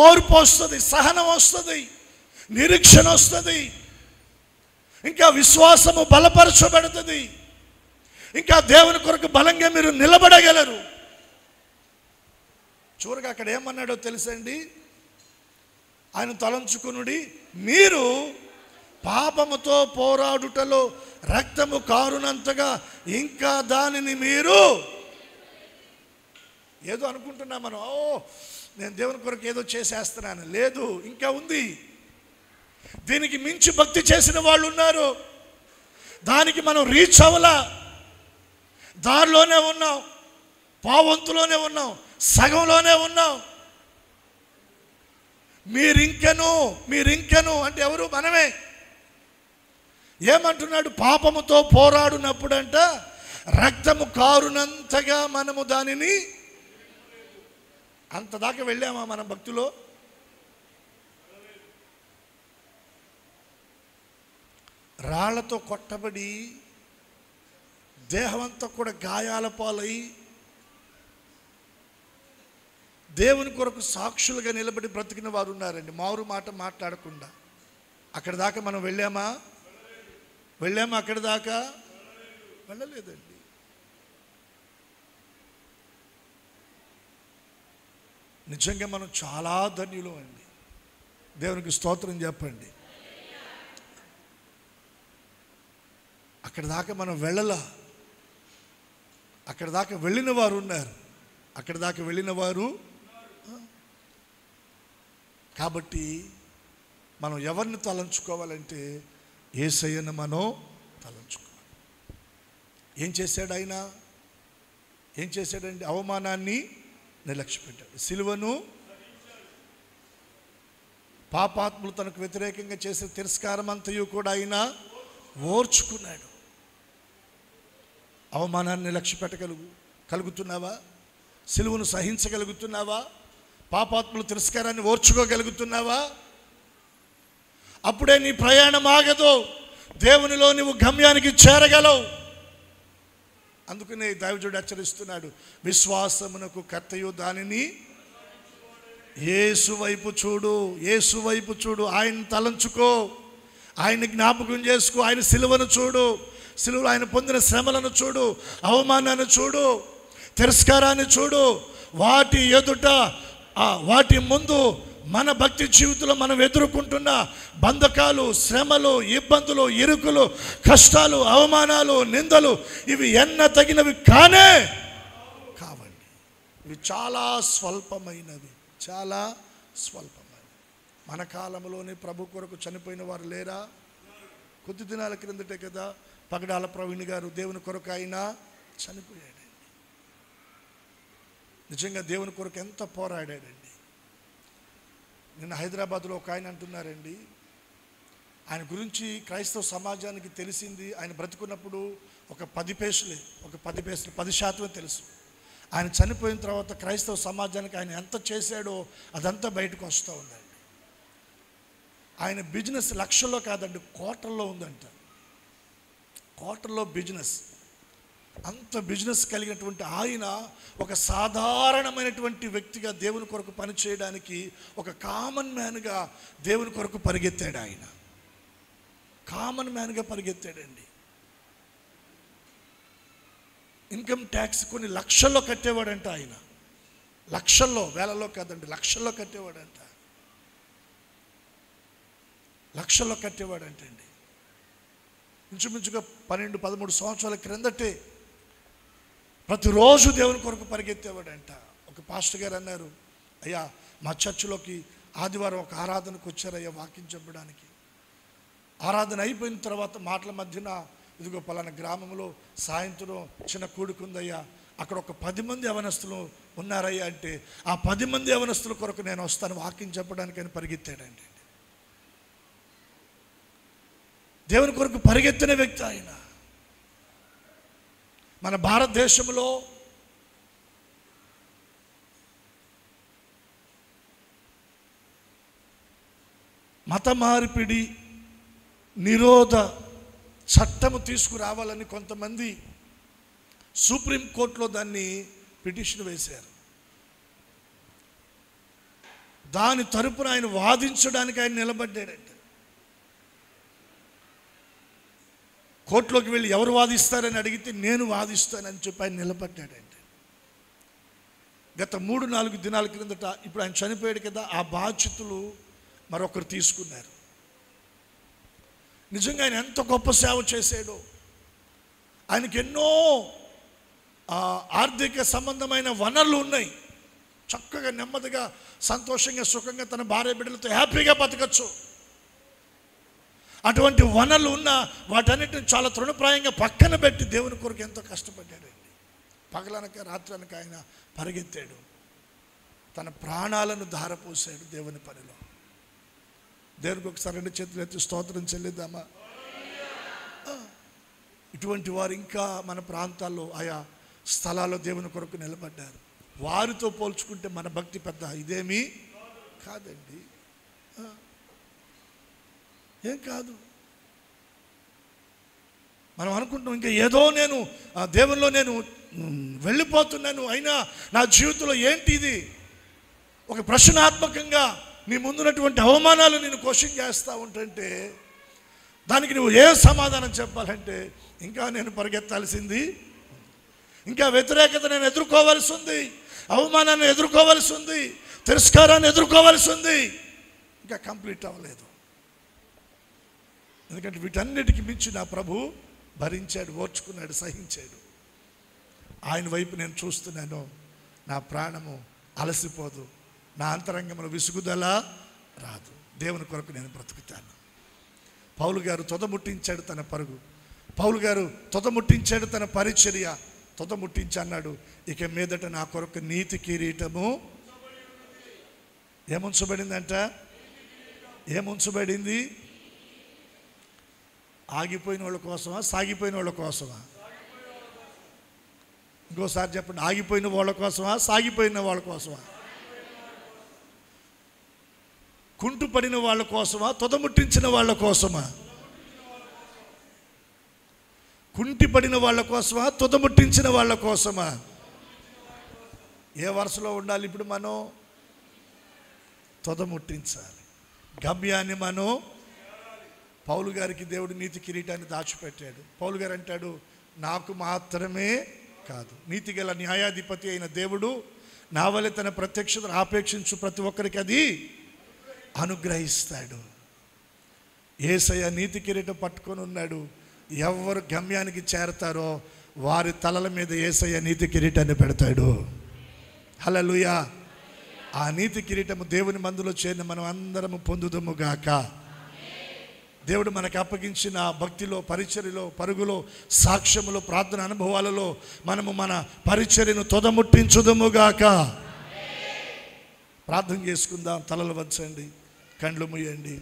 ఓర్పు వస్తుంది, సహనం వస్తుంది, నిరీక్షణ వస్తుంది, ఇంకా విశ్వాసము బలపరచబడుతుంది, ఇంకా దేవుని కొరకు బలంగా మీరు నిలబడగలరు. చూడగా అక్కడ ఏమన్నాడో తెలుసండి? ఆయన తలంచుకునుడి, మీరు పాపముతో పోరాడుటలో రక్తము కారునంతగా ఇంకా దానిని మీరు ఏదో అనుకుంటున్నా మనం, నేను దేవుని కొరకు ఏదో చేసేస్తున్నాను. లేదు, ఇంకా ఉంది. దీనికి మించి భక్తి చేసిన వాళ్ళు ఉన్నారు. దానికి మనం రీచ్ అవ్వలా. దారిలోనే ఉన్నాం, పావంతులోనే ఉన్నాం, సగంలోనే ఉన్నాం. మీరింకెను అంటే ఎవరు? మనమే. ఏమంటున్నాడు? పాపముతో పోరాడునప్పుడంట రక్తము కారునంతగా మనము దానిని. అంతదాకా వెళ్ళామా మన భక్తిలో? రాళ్లతో కొట్టబడి దేహమంతా కూడా గాయాల పాలై దేవుని కొరకు సాక్షులుగా నిలబడి బ్రతికిన వారు ఉన్నారండి. మారు మాట మాట్లాడకుండా. అక్కడి దాకా మనం వెళ్ళామా? అక్కడి దాకా వెళ్ళలేదండి. నిజంగా మనం చాలా ధన్యులు అండి. దేవునికి స్తోత్రం చెప్పండి. అక్కడి దాకా మనం వెళ్ళలా. అక్కడి దాకా వెళ్ళిన వారు ఉన్నారు. అక్కడి దాకా వెళ్ళిన వారు. కాబట్టి మనం ఎవరిని తలంచుకోవాలంటే యేసయ్యను మనం తలంచుకోవాలి. ఏం చేశాడు ఆయన? ఏం చేశాడండి? అవమానాన్ని నిర్లక్ష్యపెట్టాడు. సిలువను, పాపాత్ములు తనకు వ్యతిరేకంగా చేసే తిరస్కారం అంతయు కూడా ఆయన ఓర్చుకున్నాడు. అవమానాన్ని కలుగుతున్నావా? సిలువను సహించగలుగుతున్నావా? పాపాత్ముల తిరస్కారాన్ని ఓర్చుకోగలుగుతున్నావా? అప్పుడే నీ ప్రయాణం ఆగదు. దేవునిలో నువ్వు గమ్యానికి చేరగలవు. అందుకనే దైవజనుడు హెచ్చరిస్తున్నాడు, విశ్వాసమునకు కర్తయు దానిని యేసు వైపు చూడు. యేసు వైపు చూడు. ఆయన తలంచుకో, ఆయన జ్ఞాపకం చేసుకో. ఆయన సిలువను చూడు. సిలువలో ఆయన పొందిన శ్రమలను చూడు, అవమానాన్ని చూడు, తిరస్కారాన్ని చూడు. వాటి ఎదుట, వాటి ముందు మన భక్తి జీవితంలో మనం ఎదుర్కొంటున్న బంధకాలు, శ్రమలు, ఇబ్బందులు, ఇరుకులు, కష్టాలు, అవమానాలు, నిందలు ఇవి ఎన్న తగినవి కావండి. ఇవి చాలా స్వల్పమైనవి, చాలా స్వల్పమైనవి. మన కాలంలోనే ప్రభు కొరకు చనిపోయిన వారు లేరా? కొద్ది దినాల క్రిందటే కదా పగడాల ప్రవీణ్ గారు దేవుని కొరకు ఆయన చనిపోయాడండి. నిజంగా దేవుని కొరకు ఎంత పోరాడాడండి. నిన్న హైదరాబాద్లో ఒక ఆయన అంటున్నారండి, ఆయన గురించి క్రైస్తవ సమాజానికి తెలిసింది ఆయన బ్రతుకున్నప్పుడు ఒక 10% తెలుసు. ఆయన చనిపోయిన తర్వాత క్రైస్తవ సమాజానికి ఆయన ఎంత చేశాడో అదంతా బయటకు వస్తూ ఉందండి. ఆయన బిజినెస్ లక్షల్లో కాదండి, కోట్లలో ఉందంట. కోట్లలో బిజినెస్. అంత బిజినెస్ కలిగినటువంటి ఆయన ఒక సాధారణమైనటువంటి వ్యక్తిగా దేవుని కొరకు పనిచేయడానికి ఒక కామన్ మ్యాన్గా దేవుని కొరకు పరిగెత్తాడు. ఆయన కామన్ మ్యాన్గా పరిగెత్తాడండి. ఇన్కమ్ ట్యాక్స్ కొన్ని లక్షల్లో కట్టేవాడంట ఆయన. లక్షల్లో, వేలలో కాదండి, లక్షల్లో కట్టేవాడంట. లక్షల్లో కట్టేవాడంటండి. ఇంచుమించుగా 12-13 సంవత్సరాల క్రిందటే ప్రతిరోజు దేవుని కొరకు పరిగెత్తేవాడంట. ఒక పాస్టర్ గారు అన్నారు, అయ్యా మా చర్చిలోకి ఆదివారం ఒక ఆరాధనకు వచ్చారయ్యా వాక్యం చెప్పడానికి. ఆరాధన అయిపోయిన తర్వాత మాటల మధ్యన, ఇదిగో పలానా గ్రామంలో సాయంత్రం చిన్న కూడుకుందయ్యా, అక్కడ ఒక 10 మంది యవనస్తులు ఉన్నారయ్యా అంటే, ఆ 10 మంది యవనస్తుల కొరకు నేను వస్తాను వాక్యం చెప్పడానికి అని పరిగెత్తాడండి. దేవుని కొరకు పరిగెత్తిన వ్యక్తి ఆయన. మన భారతదేశంలో మత మార్పిడి నిరోధ చట్టము తీసుకురావాలని కొంతమంది సుప్రీంకోర్టులో దాన్ని పిటిషన్ వేశారు. దాని తరపున ఆయన వాదించడానికి ఆయన నిలబడ్డాడంట. కోర్టులోకి వెళ్ళి ఎవరు వాదిస్తారని అడిగితే నేను వాదిస్తానని చెప్పి ఆయన నిలబడ్డాడంట. గత 3-4 దినాల క్రిందట, ఇప్పుడు ఆయన చనిపోయాడు కదా, ఆ బాధ్యతలు మరొకరు తీసుకున్నారు. నిజంగా ఆయన ఎంత గొప్ప సేవ చేశాడో. ఆయనకి ఎన్నో ఆర్థిక సంబంధమైన వనరులు ఉన్నాయి. చక్కగా నెమ్మదిగా సంతోషంగా సుఖంగా తన భార్య బిడ్డలతో హ్యాపీగా బతకచ్చు. అటువంటి వనరులు ఉన్న వాటన్నిటిని చాలా తృణప్రాయంగా పక్కన పెట్టి దేవుని కొరకు ఎంతో కష్టపడ్డాడండి. పగలనక రాత్రనక ఆయన పరిగెత్తాడు. తన ప్రాణాలను ధారపోసాడు దేవుని పనిలో. దేవునికి ఒకసారి 2 చేతులు ఎత్తి స్తోత్రం చెల్లిద్దామా? ఇటువంటి వారు ఇంకా మన ప్రాంతాల్లో ఆయా స్థలాల్లో దేవుని కొరకు నిలబడ్డారు. వారితో పోల్చుకుంటే మన భక్తి పెద్ద ఇదేమీ కాదండి, ఏం కాదు. మనం అనుకుంటాం ఇంకా ఏదో నేను దేవునిలో నేను వెళ్ళిపోతున్నాను, అయినా నా జీవితంలో ఏంటి ఇది? ఒక ప్రశ్నాత్మకంగా నీ ముందున్నటువంటి అవమానాలు నేను క్వశ్చన్ చేస్తూ ఉంటుంటే దానికి నువ్వు ఏ సమాధానం చెప్పాలంటే, ఇంకా నేను పరిగెత్తాల్సింది, ఇంకా వ్యతిరేకత నేను ఎదుర్కోవాల్సి ఉంది, అవమానాన్ని ఎదుర్కోవాల్సి ఉంది, తిరస్కారాన్ని ఎదుర్కోవాల్సి ఉంది, ఇంకా కంప్లీట్ అవ్వలేదు. ఎందుకంటే వీటన్నిటికి మించి నా ప్రభు భరించాడు, ఓర్చుకున్నాడు, సహించాడు. ఆయన వైపు నేను చూస్తున్నాను, నా ప్రాణము అలసిపోదు, నా అంతరంగంలో విసుగుదల రాదు. దేవుని కొరకు నేను బ్రతుకుతాను. పౌలు గారు తొదముట్టించాడు తన పరుగు, పౌలు గారు తొదముట్టించాడు తన పరిచర్య, తొదముట్టించి అన్నాడు, ఇక మీదట నా కొరకు నీతి కిరీటము ఏముంచబడిందంట? ఏముంచబడింది? ఆగిపోయిన వాళ్ళ కోసమా, సాగిపోయిన వాళ్ళ కోసమా? ఇంకోసారి చెప్పండి, ఆగిపోయిన వాళ్ళ కోసమా, సాగిపోయిన వాళ్ళ కోసమా? కుంటుపడిన వాళ్ళ కోసమా, తొదముట్టించిన వాళ్ళ కోసమా? కుంటిపడిన వాళ్ళ కోసమా, తొదముట్టించిన వాళ్ళ కోసమా? ఏ వరుసలో ఉండాలి ఇప్పుడు? మనం తొదముట్టించాలి, గమ్యాన్ని మనం. పౌలు గారికి దేవుడు నీతి కిరీటాన్ని దాచిపెట్టాడు. పౌలు గారు అంటాడు, నాకు మాత్రమే కాదు, నీతి గల న్యాయాధిపతి అయిన దేవుడు నా వలె తన ప్రత్యక్షతను ఆపేక్షించు ప్రతి ఒక్కరికి అది అనుగ్రహిస్తాడు. యేసయ్య నీతి కిరీటం పట్టుకొని ఉన్నాడు. ఎవరు గమ్యానికి చేరతారో వారి తలల మీద యేసయ్య నీతి కిరీటాన్ని పెడతాడు. హల్లెలూయా. ఆ నీతి కిరీటము దేవుని మందులో చేరిన మనం అందరము పొందుదము గాక. దేవుడు మనకు అప్పగించిన భక్తిలో, పరిచర్యలో, పరుగులో, సాక్ష్యములో, ప్రార్థన అనుభవాలలో మనము మన పరిచర్యను తొదముట్టించుదము గాక. ప్రార్థన చేసుకుందాం. తలలు వంచండి, కండ్లు మూయండి.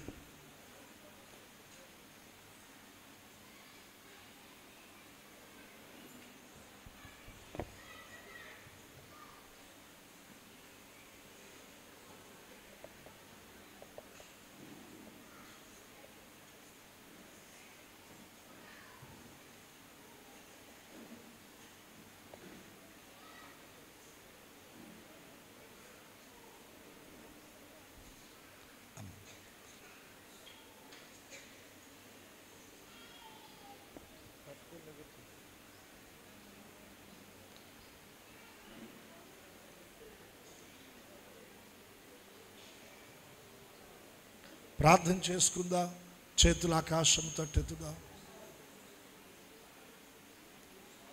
ప్రార్థన చేసుకుందాం. చేతులు ఆకాశం తట్టెత్తుదాం.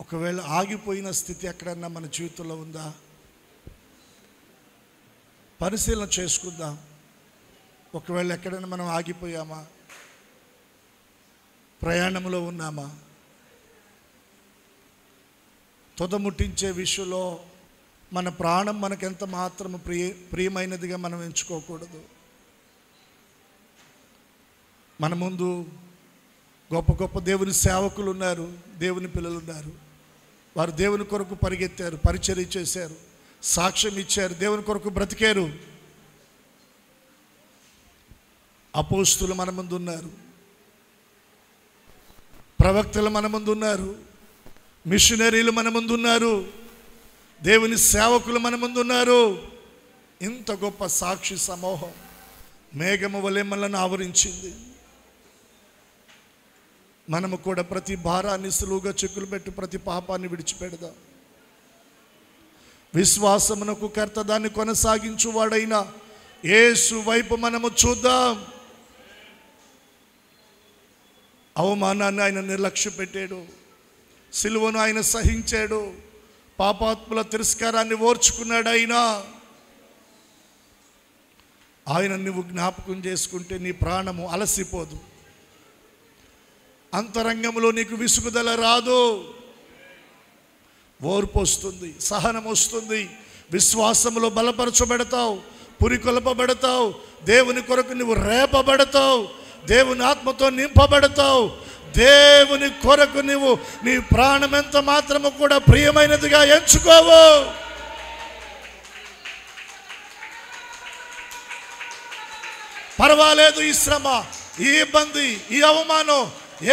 ఒకవేళ ఆగిపోయిన స్థితి ఎక్కడన్నా మన జీవితంలో ఉందా? పరిశీలన చేసుకుందాం. ఒకవేళ ఎక్కడైనా మనం ఆగిపోయామా? ప్రయాణంలో ఉన్నామా? తుదముట్టించే విషయంలో మన ప్రాణం మనకెంత మాత్రం ప్రియమైనదిగా మనం ఎంచుకోకూడదు. మన ముందు గొప్ప గొప్ప దేవుని సేవకులు ఉన్నారు, దేవుని పిల్లలు ఉన్నారు. వారు దేవుని కొరకు పరిగెత్తారు, పరిచర్య చేశారు, సాక్ష్యం ఇచ్చారు, దేవుని కొరకు బ్రతికారు. అపోస్తులు మన ముందు ఉన్నారు, ప్రవక్తలు మన ముందు ఉన్నారు, మిషనరీలు మన ముందు ఉన్నారు, దేవుని సేవకులు మన ముందు ఉన్నారు. ఇంత గొప్ప సాక్షి సమూహం మేఘము వలె మనల్ని ఆవరించింది. మనము కూడా ప్రతి భారాన్ని సులువుగా చెక్కులు పెట్టి ప్రతి పాపాన్ని విడిచిపెడదాం. విశ్వాసమునకు కర్త దాన్ని కొనసాగించువాడైన యేసు వైపు మనము చూద్దాం. అవమానాన్ని ఆయన నిర్లక్ష్య పెట్టాడు, సిలువను ఆయన సహించాడు, పాపాత్ముల తిరస్కారాన్ని ఓర్చుకున్నాడు. ఆయన నువ్వు జ్ఞాపకం చేసుకుంటే నీ ప్రాణము అలసిపోదు, అంతరంగంలో నీకు విసుగుదల రాదు, ఓర్పు వస్తుంది, సహనం వస్తుంది, విశ్వాసములో బలపరచబడతావు, పురికొల్పబడతావు, దేవుని కొరకు నువ్వు రేపబడతావు, దేవుని ఆత్మతో నింపబడతావు. దేవుని కొరకు నువ్వు నీ ప్రాణం ఎంత మాత్రము కూడా ప్రియమైనదిగా ఎంచుకోవు. పర్వాలేదు ఈ శ్రమ, ఈ ఇబ్బంది, ఈ అవమానం,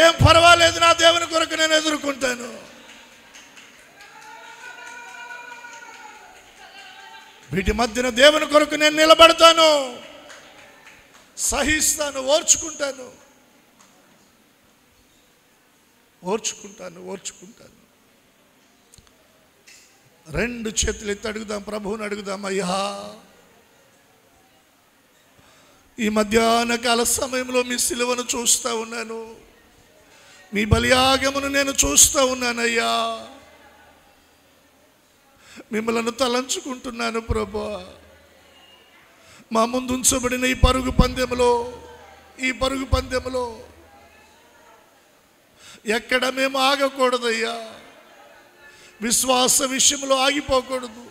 ఏం పర్వాలేదు, నా దేవుని కొరకు నేను ఎదుర్కొంటాను. వీటి మధ్యన దేవుని కొరకు నేను నిలబడతాను, సహిస్తాను, ఓర్చుకుంటాను. రెండు చేతులు ఎత్తి అడుగుదాం, ప్రభువుని అడుగుదాం. అయ్యా, ఈ మధ్యాహ్న కాల సమయంలో మీ సిలువను చూస్తూ ఉన్నాను, మీ బలియాగమును నేను చూస్తూ ఉన్నానయ్యా. మిమ్మల్ని తలంచుకుంటున్నాను ప్రభువా. మా ముందు ఉంచబడిన ఈ పరుగు పందెంలో ఎక్కడ మేము ఆగకూడదయ్యా. విశ్వాస విషయంలో ఆగిపోకూడదు,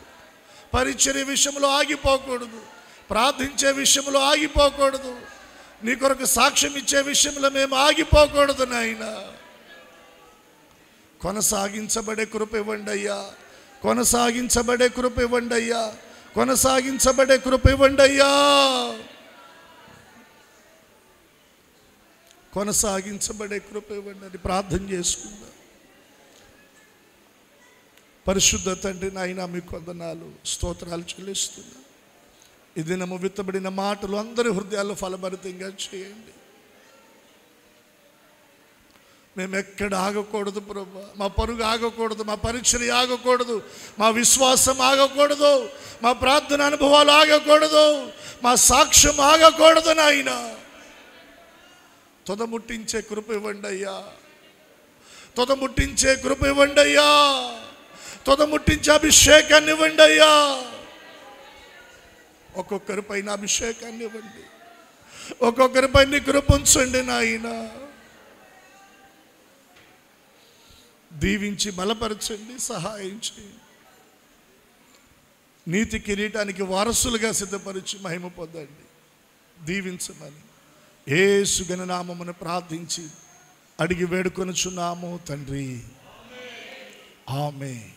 పరిచర్య విషయంలో ఆగిపోకూడదు, ప్రార్థించే విషయంలో ఆగిపోకూడదు, నీ కొరకు సాక్ష్యం ఇచ్చే విషయంలో మేము ఆగిపోకూడదు నాయన. కొనసాగించబడే కృప ఇవ్వండి అయ్యా, కొనసాగించబడే కృప ఇవ్వండి అయ్యా, కొనసాగించబడే కృప ఇవ్వండి అయ్యా, కొనసాగించబడే కృప ఇవ్వండి అని ప్రార్థన చేసుకుందాం. పరిశుద్ధ తండ్రి నాయన, మీకు వందనాలు, స్తోత్రాలు చెల్లిస్తున్నా. ఈ దినము విత్తబడిన మాటలు అందరి హృదయాల్లో ఫలభరితంగా చేయండి. మేము ఎక్కడ ఆగకూడదు ప్రభు, మా పరుగు ఆగకూడదు, మా పరిచర్య ఆగకూడదు, మా విశ్వాసం ఆగకూడదు, మా ప్రార్థన అనుభవాలు ఆగకూడదు, మా సాక్ష్యం ఆగకూడదు నాయన. తుదముట్టించే కృప ఇవ్వండి అయ్యా, తుదముట్టించే కృప ఇవ్వండి అయ్యా, తుదముట్టించే అభిషేకాన్ని ఇవ్వండి అయ్యా. ఒక్కొక్కరి పైన అభిషేకాన్ని ఇవ్వండి, ఒక్కొక్కరి పైన కృప ఉంచండి నాయన. దీవించి బలపరచండి, సహాయం చేయండి. నీతి కిరీటానికి వారసులుగా సిద్ధపరిచి మహిమ పొందండి. దీవించమని యేసు ఘననామమును ప్రార్థించి అడిగి వేడుకొనుచున్నాము తండ్రి. ఆమేన్.